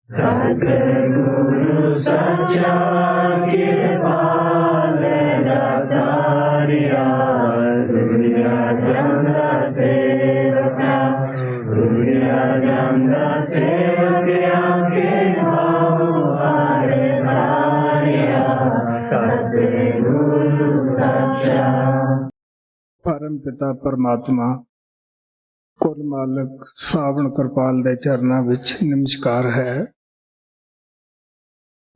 सतगुरु सच्चा कृपाल दातारिया, दुनिया जमदा सेवका, दुनिया जमदा सेवकिया के भाव हारे धारिया, सतगुरु सच्चा। परम पिता परमात्मा कुल मालक सावण कृपाल दे चरना विच नमस्कार है।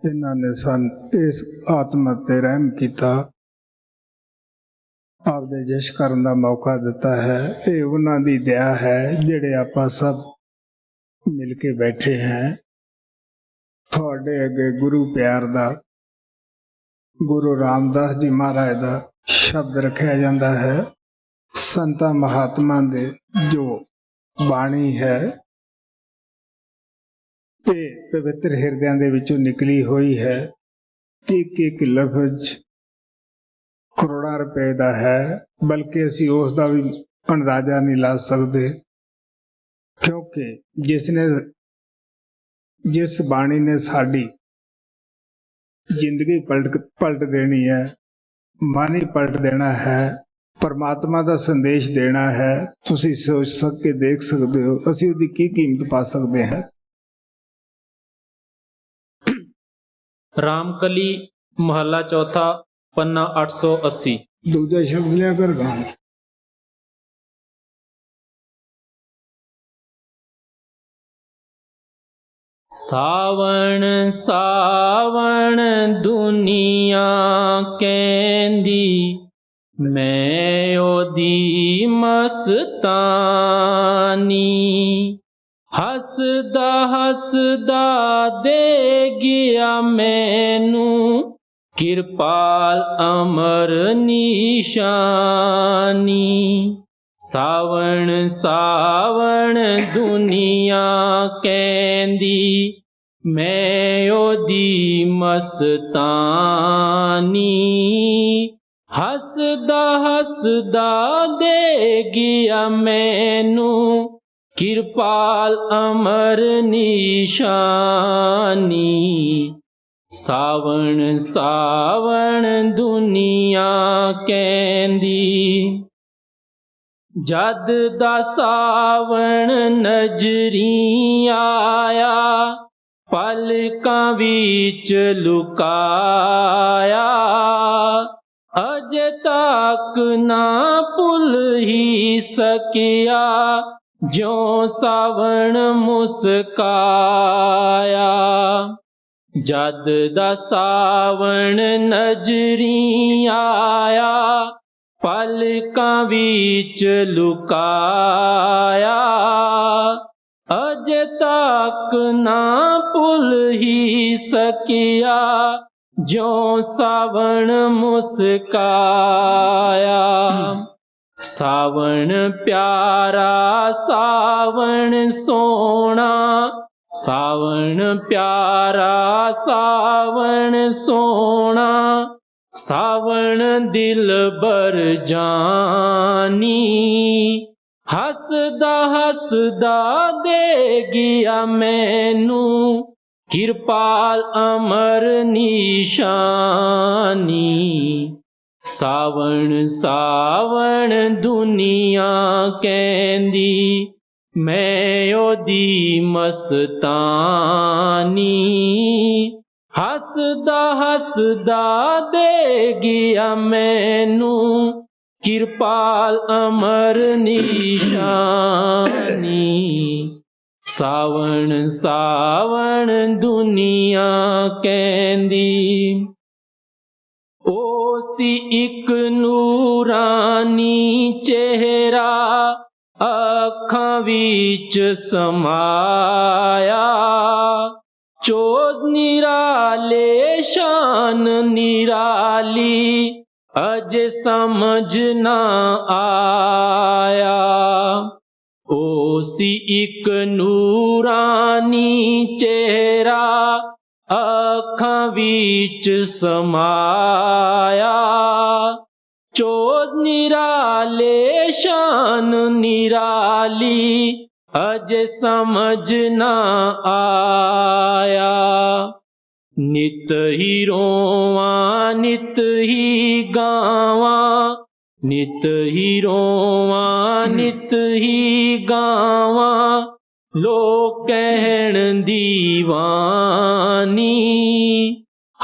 जिन्हां ने सन इस आत्मा ते रहम किया, आपदे जश करन दा मौका दिता है। ये उन्हां दी दया है जिहड़े आपां सब मिल के बैठे हैं। तुहाडे अगे गुरु प्यार दा, गुरु रामदास जी महाराज दा शब्द रखिया जांदा है। संतां महात्मा दे जो बाणी है ते पवित्र हिरदियां दे विचों निकली हुई है। एक एक लफ्ज करोड़ां रुपए दा है, बल्कि असीं उस दा भी अंदाजा नहीं ला सकते, क्योंकि जिस बाणी ने साडी जिंदगी पलट देनी है, मन ही पलट देना है, परमात्मा का संदेश देना है, तुसीं सोच सके देख सकते हो असीं उहदी की कीमत पा सकते हैं। रामकली महला चौथा पन्ना 880। दूजा शब्द लिया कर गाँव। सावण सावण दुनिया कहंदी, मैं ओदी मस्तानी। हसदा हसदा दे गया मैनू, किरपाल अमर निशानी। सावण सावण दुनिया कहंदी, मैं ओदी मस्तानी। हसदा हसदा दे गया मैनू, किरपाल अमर निशानी। सावण सावण दुनिया कहंदी, जद दा सावण नजरी आया, पलकां विच लुकाया। अजे तक ना भुल ही सकिया, ज्यों सावण मुस्काया। जद दा सावण नजरी आया, पलकां विच लुकाया। अजे तक ना भुल ही सकिया, ज्यों सावण मुस्काया। सावण प्यारा सावण सोना, सावण प्यारा सावण सोना। सावण दिलबर जानी, हसदा हसदा दे गया मैनू, किरपाल अमर निशानी। सावण सावण दुनिया कहंदी, मैं ओदी मस्तानी। हसदा हसदा दे गया मैनू, किरपाल अमर निशानी। सावण सावण दुनिया कहंदी, ओसी एक नूरानी चेहरा, अखां विच समाया। चोज निराले शान निराली, अजे समझ ना आया। ओसी एक नूरानी चेहरा, अखां विच समाया। चोज निराले शान निराली, अजे समझ ना आया। ਨਿਤ ਹੀ ਰੋਵਾਂ ਨਿਤ ਹੀ ਗਾਵਾਂ, ਨਿਤ ਹੀ ਰੋਵਾਂ ਨਿਤ ਹੀ ਗਾਵਾਂ, ਲੋਕ ਕਹਿਣ ਦੀਵਾਨੀ।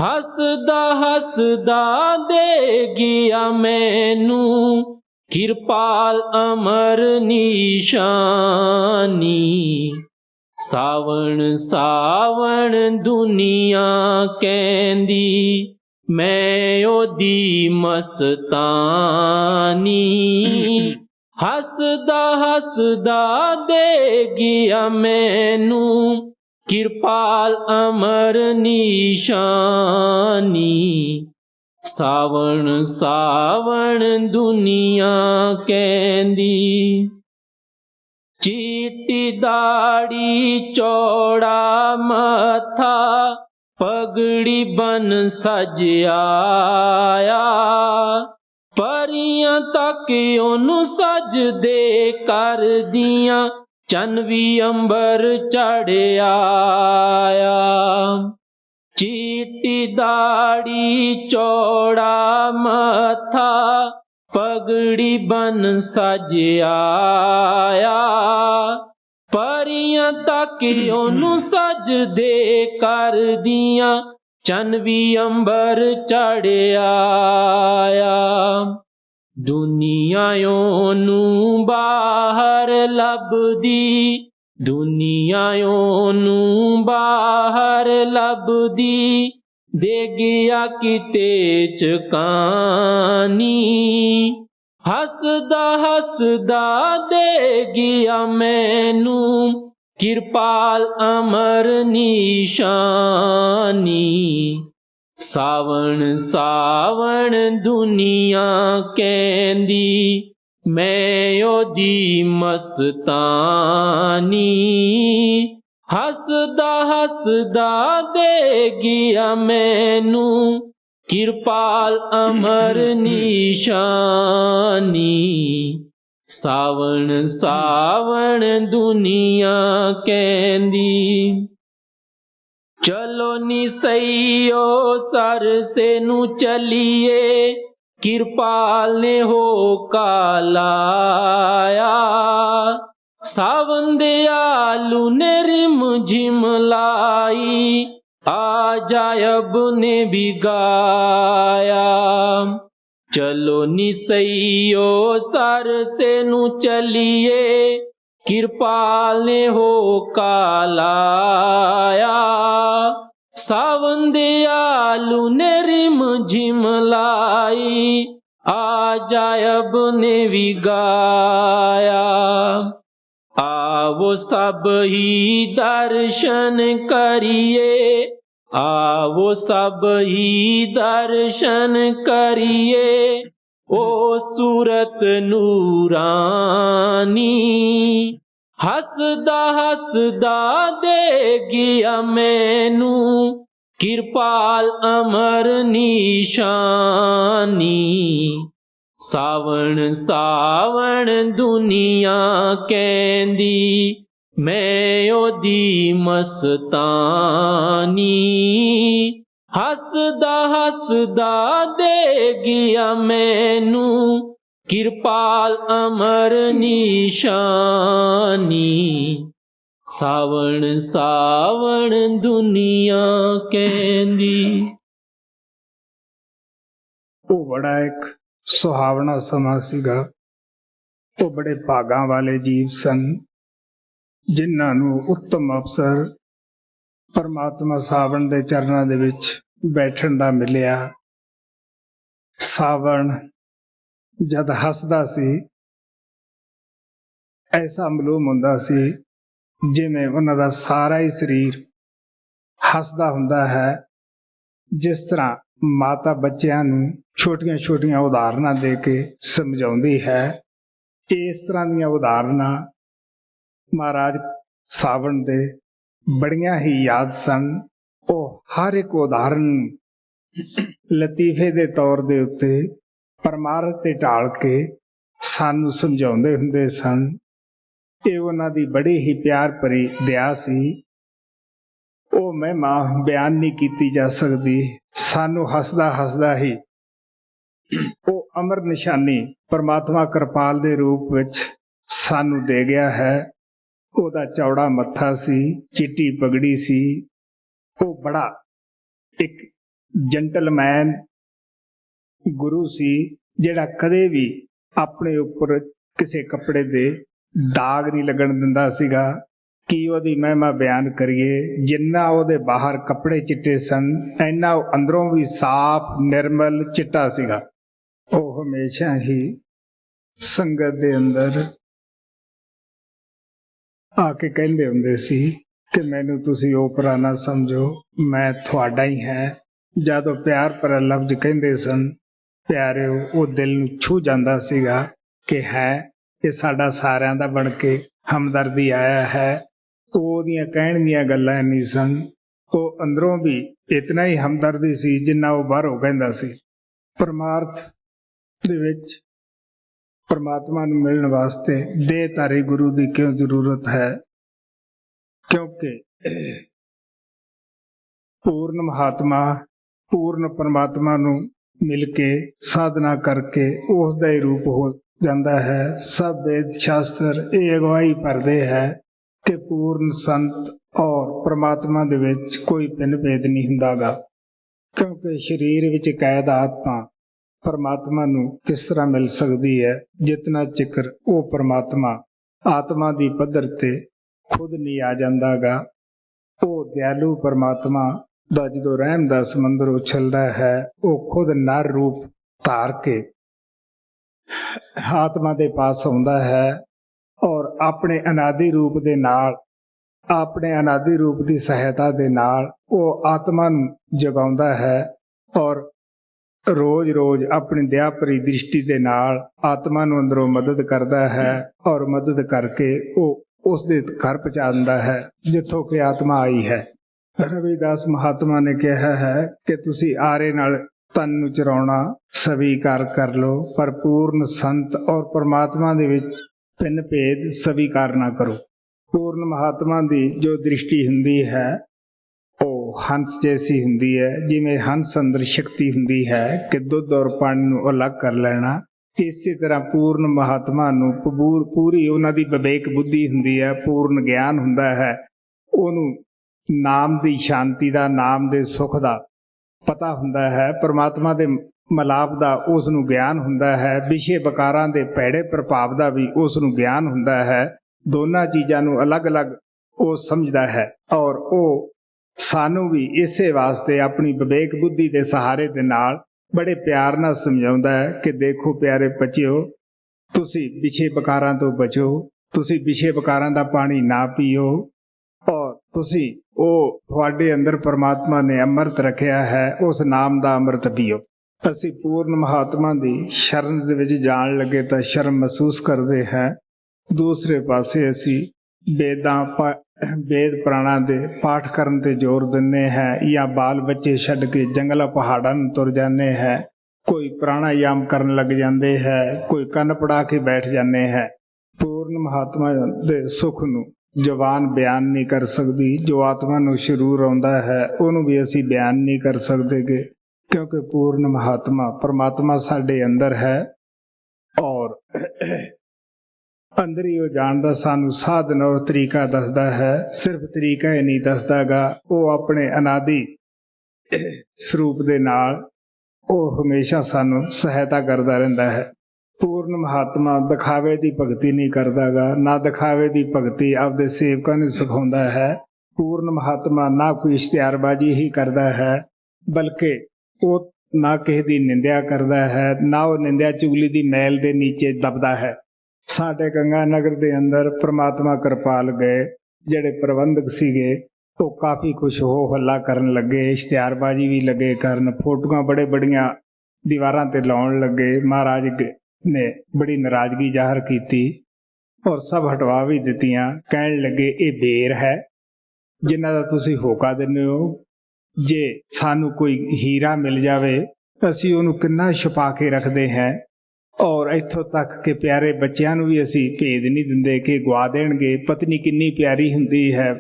ਹੱਸਦਾ ਹੱਸਦਾ ਦੇ ਗਿਆ ਮੈਨੂੰ, ਕਿਰਪਾਲ ਅਮਰ ਨਿਸ਼ਾਨੀ। ਸਾਵਣ ਸਾਵਣ ਦੁਨੀਆ ਕਹਿੰਦੀ, ਮੈਂ ਉਹਦੀ ਮਸਤਾਨੀ। ਹੱਸਦਾ ਹੱਸਦਾ ਦੇ ਗਿਆ ਮੈਨੂੰ, ਕਿਰਪਾਲ ਅਮਰ ਨਿਸ਼ਾਨੀ। ਸਾਵਣ ਸਾਵਣ ਦੁਨੀਆ ਕਹਿੰਦੀ। ਚੀਟੀ ਦਾੜੀ ਚੌੜਾ ਮੱਥਾ, ਪਗੜੀ ਬਨ ਸਜਿਆ, ਪਰੀਆਂ ਤੱਕ ਉਹਨੂੰ ਸਜਦੇ ਕਰਦੀਆਂ, ਚੰਨ ਵੀ ਅੰਬਰ ਚੜਿਆ। ਚੀਟੀ ਦਾੜੀ ਚੌੜਾ ਮੱਥਾ, ਪਗੜੀ ਬਨ ਸਜਿਆ, ਪਰੀਆਂ ਤੱਕ ਉਹਨੂੰ ਸਜਦੇ ਕਰਦੀਆਂ, ਚੰਨ ਵੀ ਅੰਬਰ ਚੜਿਆ। ਦੁਨੀਆ ਉਹਨੂੰ ਬਾਹਰ ਲੱਭਦੀ, ਦੁਨੀਆ ਉਹਨੂੰ ਬਾਹਰ ਲੱਭਦੀ, ਦੇ ਗਿਆ ਕਿਤੇ ਚਕਾਨੀ। ਹੱਸਦਾ ਹੱਸਦਾ ਦੇ ਗਿਆ ਮੈਨੂੰ, ਕਿਰਪਾਲ ਅਮਰ ਨਿਸ਼ਾਨੀ। ਸਾਵਣ ਸਾਵਣ ਦੁਨੀਆ ਕਹਿੰਦੀ, ਮੈਂ ਉਹਦੀ ਮਸਤਾਨੀ। ਹੱਸਦਾ ਹੱਸਦਾ ਦੇ ਗਿਆ ਮੈਨੂੰ, ਕਿਰਪਾਲ ਅਮਰ ਨਿਸ਼ਾਨੀ। ਸਾਵਣ ਸਾਵਣ ਦੁਨੀਆ ਕਹਿੰਦੀ। ਚਲੋ ਨੀ ਸਈਓ ਸਰਸੇ ਨੂੰ ਚਲੀਏ, ਕਿਰਪਾਲ ਨੇ ਹੋਕਾ ਲਾਇਆ। ਸਾਵਨ ਦੇ ਆਲੂ ਨੇ ਰਿਮ ਝਿਮ ਲਾਈ, ਆਜਾਇਬ ਨੇ ਵੀ ਗਾਇਆ। ਚਲੋ ਨੀ ਸਈਓ ਸਰਸੇ ਨੂੰ ਚਲੀਏ, ਕਿਰਪਾਲ ਨੇ ਹੋਕਾ ਲਾਇਆ। ਸਾਵਨ ਦੇ ਆਲੂ ਨੇ ਰਿਮ ਝਿਮ ਲਾਈ, ਆਜਾਇਬ ਨੇ ਵੀ ਗਾਇਆ। आवो सब ही दर्शन करिए, आवो सब ही दर्शन करिए, ओ सूरत नूरानी। हसदा हसदा दे गया मैनू, किरपाल अमर निशानी। सावण सावण दुनिया कहंदी, मैं ओदी मस्तानी। हसदा हसदा दे गया मैनू, किरपाल अमर निशानी। सावण सावण दुनिया कहंदी। ਉਹ ਬੜਾ ਇੱਕ ਸੁਹਾਵਣਾ ਸਮਾਂ ਸੀਗਾ। ਉਹ ਬੜੇ ਭਾਗਾਂ ਵਾਲੇ ਜੀਵ ਸਨ ਜਿਨ੍ਹਾਂ ਨੂੰ ਉੱਤਮ ਅਵਸਰ ਪਰਮਾਤਮਾ ਸਾਵਣ ਦੇ ਚਰਨਾਂ ਦੇ ਵਿੱਚ ਬੈਠਣ ਦਾ ਮਿਲਿਆ। ਸਾਵਣ ਜਦ ਹੱਸਦਾ ਸੀ, ਐਸਾ ਮਾਲੂਮ ਹੁੰਦਾ ਸੀ ਜਿਵੇਂ ਉਹਨਾਂ ਦਾ ਸਾਰਾ ਹੀ ਸਰੀਰ ਹੱਸਦਾ ਹੁੰਦਾ ਹੈ। ਜਿਸ ਤਰ੍ਹਾਂ ਮਾਤਾ ਬੱਚਿਆਂ ਨੂੰ ਛੋਟੀਆਂ ਛੋਟੀਆਂ ਉਦਾਹਰਨਾਂ ਦੇ ਕੇ ਸਮਝਾਉਂਦੀ ਹੈ, ਇਸ ਤਰ੍ਹਾਂ ਦੀਆਂ ਉਦਾਹਰਨਾਂ ਮਹਾਰਾਜ ਸਾਵਣ ਦੇ ਬੜੀਆਂ ਹੀ ਯਾਦ ਸਨ। ਉਹ ਹਰ ਇੱਕ ਉਦਾਹਰਨ ਲਤੀਫੇ ਦੇ ਤੌਰ ਦੇ ਉੱਤੇ ਪਰਮਾਰਥ ਤੇ ਢਾਲ ਕੇ ਸਾਨੂੰ ਸਮਝਾਉਂਦੇ ਹੁੰਦੇ ਸਨ। ਇਹ ਉਹਨਾਂ ਦੀ ਬੜੀ ਹੀ ਪਿਆਰ ਭਰੀ ਦਇਆ ਸੀ। ਉਹ ਮਹਿਮਾ ਬਿਆਨ ਨਹੀਂ ਕੀਤੀ ਜਾ ਸਕਦੀ। ਸਾਨੂੰ ਹੱਸਦਾ ਹੱਸਦਾ ਹੀ ਉਹ ਅਮਰ ਨਿਸ਼ਾਨੀ ਪਰਮਾਤਮਾ ਕਿਰਪਾਲ ਦੇ ਰੂਪ ਵਿੱਚ ਸਾਨੂੰ ਦੇ ਗਿਆ ਹੈ। ਉਹਦਾ ਚੌੜਾ ਮੱਥਾ ਸੀ, ਚਿੱਟੀ ਪਗੜੀ ਸੀ। ਉਹ ਬੜਾ ਇੱਕ ਜੈਂਟਲਮੈਨ ਗੁਰੂ ਸੀ, ਜਿਹੜਾ ਕਦੇ ਵੀ ਆਪਣੇ ਉੱਪਰ ਕਿਸੇ ਕੱਪੜੇ ਦੇ ਦਾਗ ਨਹੀਂ ਲੱਗਣ ਦਿੰਦਾ ਸੀਗਾ। ਕੀ ਉਹਦੀ ਮਹਿਮਾ ਬਿਆਨ ਕਰੀਏ। ਜਿੰਨਾ ਉਹਦੇ ਬਾਹਰ ਕੱਪੜੇ ਚਿੱਟੇ ਸਨ, ਇੰਨਾ ਉਹ ਅੰਦਰੋਂ ਵੀ ਸਾਫ਼ ਨਿਰਮਲ ਚਿੱਟਾ ਸੀਗਾ। ਉਹ ਹਮੇਸ਼ਾ ਹੀ ਸੰਗਤ ਦੇ ਅੰਦਰ ਆ ਕੇ ਕਹਿੰਦੇ ਹੁੰਦੇ ਸੀ ਕਿ ਮੈਨੂੰ ਤੁਸੀਂ ਓਪਰਾ ਨਾ ਸਮਝੋ, ਮੈਂ ਤੁਹਾਡਾ ਹੀ ਹੈ। ਜਦੋਂ ਪਿਆਰ ਭਰਾ ਲਫ਼ਜ਼ ਕਹਿੰਦੇ ਸਨ ਪਿਆਰਿਓ, ਉਹ ਦਿਲ ਨੂੰ ਛੂਹ ਜਾਂਦਾ ਸੀਗਾ ਕਿ ਹੈ ਇਹ ਸਾਡਾ ਸਾਰਿਆਂ ਦਾ ਬਣ ਕੇ ਹਮਦਰਦੀ ਆਇਆ ਹੈ। ਉਹਦੀਆਂ ਕਹਿਣ ਦੀਆਂ ਗੱਲਾਂ ਨਹੀਂ ਸਨ, ਉਹ ਅੰਦਰੋਂ ਵੀ ਇਤਨਾ ਹੀ ਹਮਦਰਦੀ ਸੀ ਜਿੰਨਾ ਉਹ ਬਾਹਰੋਂ ਕਹਿੰਦਾ ਸੀ। ਪਰਮਾਰਥ ਦੇ ਵਿੱਚ ਪਰਮਾਤਮਾ ਨੂੰ ਮਿਲਣ ਵਾਸਤੇ ਦੇਹਧਾਰੀ ਗੁਰੂ ਦੀ ਕਿਉਂ ਜ਼ਰੂਰਤ ਹੈ? ਕਿਉਂਕਿ ਪੂਰਨ ਮਹਾਤਮਾ ਪੂਰਨ ਪਰਮਾਤਮਾ ਨੂੰ ਮਿਲ ਕੇ ਸਾਧਨਾ ਕਰਕੇ ਉਸ ਦਾ ਹੀ ਰੂਪ ਹੋ ਜਾਂਦਾ ਹੈ। ਸਭ ਵੇਦ ਸ਼ਾਸਤਰ ਇਹ ਅਗਵਾਈ ਭਰਦੇ ਹੈ ਕਿ ਪੂਰਨ ਸੰਤ ਔਰ ਪਰਮਾਤਮਾ ਦੇ ਵਿੱਚ ਕੋਈ ਭਿੰਨ ਭੇਦ ਨਹੀਂ ਹੁੰਦਾਗਾ। ਕਿਉਂਕਿ ਸਰੀਰ ਵਿੱਚ ਕੈਦ ਆਤਮਾ ਪਰਮਾਤਮਾ ਨੂੰ ਕਿਸ ਤਰ੍ਹਾਂ ਮਿਲ ਸਕਦੀ ਹੈ, ਜਿਤਨਾ ਚਿਕਰ ਉਹ ਪਰਮਾਤਮਾ ਆਤਮਾ ਦੀ ਪੱਧਰ ਤੇ ਖੁਦ ਨਹੀਂ ਆ ਜਾਂਦਾਗਾ। ਉਹ ਦਿਆਲੂ ਪਰਮਾਤਮਾ ਦਾ ਜਦੋਂ ਰਹਿਮ ਦਾ ਸਮੁੰਦਰ ਉਛਲਦਾ ਹੈ, ਉਹ ਖੁਦ ਨਰ ਰੂਪ ਧਾਰ ਕੇ ਆਤਮਾ ਦੇ ਪਾਸ ਆਉਂਦਾ ਹੈ ਔਰ ਆਪਣੇ ਅਨਾਦਿ ਰੂਪ ਦੇ ਨਾਲ, ਆਪਣੇ ਅਨਾਦਿ ਰੂਪ ਦੀ ਸਹਾਇਤਾ ਦੇ ਨਾਲ ਉਹ ਆਤਮਾ ਨੂੰ ਜਗਾਉਂਦਾ ਹੈ ਔਰ ਰੋਜ਼-ਰੋਜ਼ ਆਪਣੀ ਦਇਆ ਭਰੀ ਦ੍ਰਿਸ਼ਟੀ ਦੇ ਨਾਲ ਆਤਮਾ ਨੂੰ ਅੰਦਰੋਂ ਮਦਦ ਕਰਦਾ ਹੈ ਔਰ ਮਦਦ ਕਰਕੇ ਉਹ ਉਸ ਦੇ ਘਰ ਪਹੁੰਚਾ ਦਿੰਦਾ ਹੈ ਜਿੱਥੋਂ ਕਿ ਆਤਮਾ ਆਈ ਹੈ। ਰਵਿਦਾਸ ਮਹਾਤਮਾ ਨੇ ਕਿਹਾ ਹੈ ਕਿ ਤੁਸੀਂ ਆਰੇ ਨਾਲ ਤਨ ਨੂੰ ਚਰਾਉਣਾ ਸਵੀਕਾਰ ਕਰ ਲਓ, ਪਰ ਪੂਰਨ ਸੰਤ ਔਰ ਪਰਮਾਤਮਾ ਦੇ ਵਿੱਚ ਭਿੰਨ ਭੇਦ ਸਵੀਕਾਰ ਨਾ ਕਰੋ। ਪੂਰਨ ਮਹਾਤਮਾ ਦੀ ਜੋ ਦ੍ਰਿਸ਼ਟੀ ਹੁੰਦੀ ਹੈ ਉਹ ਹੰਸ ਜੈਸੀ ਹੁੰਦੀ ਹੈ। ਜਿਵੇਂ ਹੰਸ ਅੰਦਰ ਸ਼ਕਤੀ ਹੁੰਦੀ ਹੈ ਕਿ ਦੁੱਧ ਔਰ ਪਾਣੀ ਨੂੰ ਅਲੱਗ ਕਰ ਲੈਣਾ, ਇਸੇ ਤਰ੍ਹਾਂ ਪੂਰਨ ਮਹਾਤਮਾ ਨੂੰ ਪੂਰੀ ਉਹਨਾਂ ਦੀ ਵਿਵੇਕ ਬੁੱਧੀ ਹੁੰਦੀ ਹੈ, ਪੂਰਨ ਗਿਆਨ ਹੁੰਦਾ ਹੈ। ਉਹਨੂੰ ਨਾਮ ਦੀ ਸ਼ਾਂਤੀ ਦਾ, ਨਾਮ ਦੇ ਸੁੱਖ ਦਾ ਪਤਾ ਹੁੰਦਾ ਹੈ, ਪਰਮਾਤਮਾ ਦੇ ਮਲਾਪ ਦਾ ਉਸ ਨੂੰ ਗਿਆਨ ਹੁੰਦਾ ਹੈ, ਵਿਸ਼ੇ ਵਿਕਾਰਾਂ ਦੇ ਭੈੜੇ ਪ੍ਰਭਾਵ ਦਾ ਵੀ ਉਸ ਨੂੰ ਗਿਆਨ ਹੁੰਦਾ ਹੈ। ਦੋਨਾਂ ਚੀਜ਼ਾਂ ਨੂੰ ਅਲੱਗ-ਅਲੱਗ ਉਹ ਸਮਝਦਾ ਹੈ ਔਰ ਉਹ ਸਾਨੂੰ ਵੀ ਇਸੇ ਵਾਸਤੇ ਆਪਣੀ ਵਿਵੇਕ ਬੁੱਧੀ ਦੇ ਸਹਾਰੇ ਦੇ ਨਾਲ ਬੜੇ ਪਿਆਰ ਨਾਲ ਸਮਝਾਉਂਦਾ ਹੈ ਕਿ ਦੇਖੋ ਪਿਆਰੇ ਬੱਚਿਓ, ਤੁਸੀਂ ਵਿਸ਼ੇ ਵਿਕਾਰਾਂ ਤੋਂ ਬਚੋ, ਤੁਸੀਂ ਵਿਸ਼ੇ ਵਿਕਾਰਾਂ ਦਾ ਪਾਣੀ ਨਾ ਪੀਓ ਔਰ ਤੁਸੀਂ ਉਹ ਤੁਹਾਡੇ ਅੰਦਰ ਪਰਮਾਤਮਾ ਨੇ ਅੰਮ੍ਰਿਤ ਰੱਖਿਆ ਹੈ, ਉਸ ਨਾਮ ਦਾ ਅੰਮ੍ਰਿਤ ਪੀਓ। ਅਸੀਂ ਪੂਰਨ ਮਹਾਤਮਾ ਦੀ ਸ਼ਰਨ ਦੇ ਵਿੱਚ ਜਾਣ ਲੱਗੇ ਤਾਂ ਸ਼ਰਮ ਮਹਿਸੂਸ ਕਰਦੇ ਹਾਂ। ਦੂਸਰੇ ਪਾਸੇ ਅਸੀਂ ਵੇਦ ਪੁਰਾਣਾਂ ਦੇ ਪਾਠ ਕਰਨ ਤੇ ਜ਼ੋਰ ਦਿੰਦੇ ਹਾਂ ਜਾਂ ਬਾਲ ਬੱਚੇ ਛੱਡ ਕੇ ਜੰਗਲਾਂ ਪਹਾੜਾਂ ਨੂੰ ਤੁਰ ਜਾਂਦੇ ਹੈ। ਕੋਈ ਪ੍ਰਾਣਾਯਾਮ ਕਰਨ ਲੱਗ ਜਾਂਦੇ ਹੈ, ਕੋਈ ਕੰਨ ਪੜਾ ਕੇ ਬੈਠ ਜਾਂਦੇ ਹੈ। ਪੂਰਨ ਮਹਾਤਮਾ ਦੇ ਸੁੱਖ ਨੂੰ ਜ਼ੁਬਾਨ ਬਿਆਨ ਨਹੀਂ ਕਰ ਸਕਦੀ। ਜੋ ਆਤਮਾ ਨੂੰ ਸ਼ਰੂਰ ਆਉਂਦਾ ਹੈ ਉਹਨੂੰ ਵੀ ਅਸੀਂ ਬਿਆਨ ਨਹੀਂ ਕਰ ਸਕਦੇਗੇ, ਕਿਉਂਕਿ ਪੂਰਨ ਮਹਾਤਮਾ ਪਰਮਾਤਮਾ ਸਾਡੇ ਅੰਦਰ ਹੈ ਔਰ ਅੰਦਰ ਹੀ ਉਹ ਜਾਣਦਾ, ਸਾਨੂੰ ਸਾਧਨ ਔਰ ਤਰੀਕਾ ਦੱਸਦਾ ਹੈ। ਸਿਰਫ ਤਰੀਕਾ ਹੀ ਨਹੀਂ ਦੱਸਦਾਗਾ, ਉਹ ਆਪਣੇ ਅਨਾਦਿ ਸਰੂਪ ਦੇ ਨਾਲ ਉਹ ਹਮੇਸ਼ਾ ਸਾਨੂੰ ਸਹਾਇਤਾ ਕਰਦਾ ਰਹਿੰਦਾ ਹੈ। ਪੂਰਨ ਮਹਾਤਮਾ ਦਿਖਾਵੇ ਦੀ ਭਗਤੀ ਨਹੀਂ ਕਰਦਾਗਾ, ਨਾ ਦਿਖਾਵੇ ਦੀ ਭਗਤੀ ਆਪਦੇ ਸੇਵਕਾਂ ਨੂੰ ਸਿਖਾਉਂਦਾ ਹੈ। ਪੂਰਨ ਮਹਾਤਮਾ ਨਾ ਕੋਈ ਇਸ਼ਤਿਹਾਰਬਾਜ਼ੀ ਹੀ ਕਰਦਾ ਹੈ, ਬਲਕਿ ਉਹ ਨਾ ਕਿਸੇ ਦੀ ਨਿੰਦਿਆ ਕਰਦਾ ਹੈ, ਨਾ ਉਹ ਨਿੰਦਿਆ ਚੁਗਲੀ ਦੀ ਮੈਲ ਦੇ ਨੀਚੇ ਦਬਦਾ ਹੈ। ਸਾਡੇ ਗੰਗਾ ਨਗਰ ਦੇ ਅੰਦਰ ਪਰਮਾਤਮਾ ਕਿਰਪਾਲ ਗਏ ਜਿਹੜੇ ਪ੍ਰਬੰਧਕ ਸੀਗੇ, ਉਹ ਕਾਫੀ ਕੁਛ ਹੋ ਹੱਲਾ ਕਰਨ ਲੱਗੇ, ਇਸ਼ਤਿਹਾਰਬਾਜ਼ੀ ਵੀ ਲੱਗੇ ਕਰਨ, ਫੋਟੋਆਂ ਬੜੇ ਬੜੀਆਂ ਦੀਵਾਰਾਂ ਤੇ ਲਾਉਣ ਲੱਗੇ। ਮਹਾਰਾਜ ਨੇ ਬੜੀ ਨਾਰਾਜ਼ਗੀ ਜ਼ਾਹਰ ਕੀਤੀ ਔਰ ਸਭ ਹਟਵਾ ਵੀ ਦਿੱਤੀਆਂ। ਕਹਿਣ ਲੱਗੇ ਇਹ ਬੇਰ ਹੈ ਜਿਨ੍ਹਾਂ ਦਾ ਤੁਸੀਂ ਹੋਕਾ ਦਿੰਦੇ ਹੋ। ਜੇ ਸਾਨੂੰ ਕੋਈ ਹੀਰਾ ਮਿਲ ਜਾਵੇ ਅਸੀਂ ਉਹਨੂੰ ਕਿੰਨਾ ਛੁਪਾ ਕੇ ਰੱਖਦੇ ਹਾਂ ਔਰ ਇੱਥੋਂ ਤੱਕ ਕਿ ਪਿਆਰੇ ਬੱਚਿਆਂ ਨੂੰ ਵੀ ਅਸੀਂ ਭੇਦ ਨਹੀਂ ਦਿੰਦੇ ਕਿ ਗਵਾ ਦੇਣਗੇ। ਪਤਨੀ ਕਿੰਨੀ ਪਿਆਰੀ ਹੁੰਦੀ ਹੈ,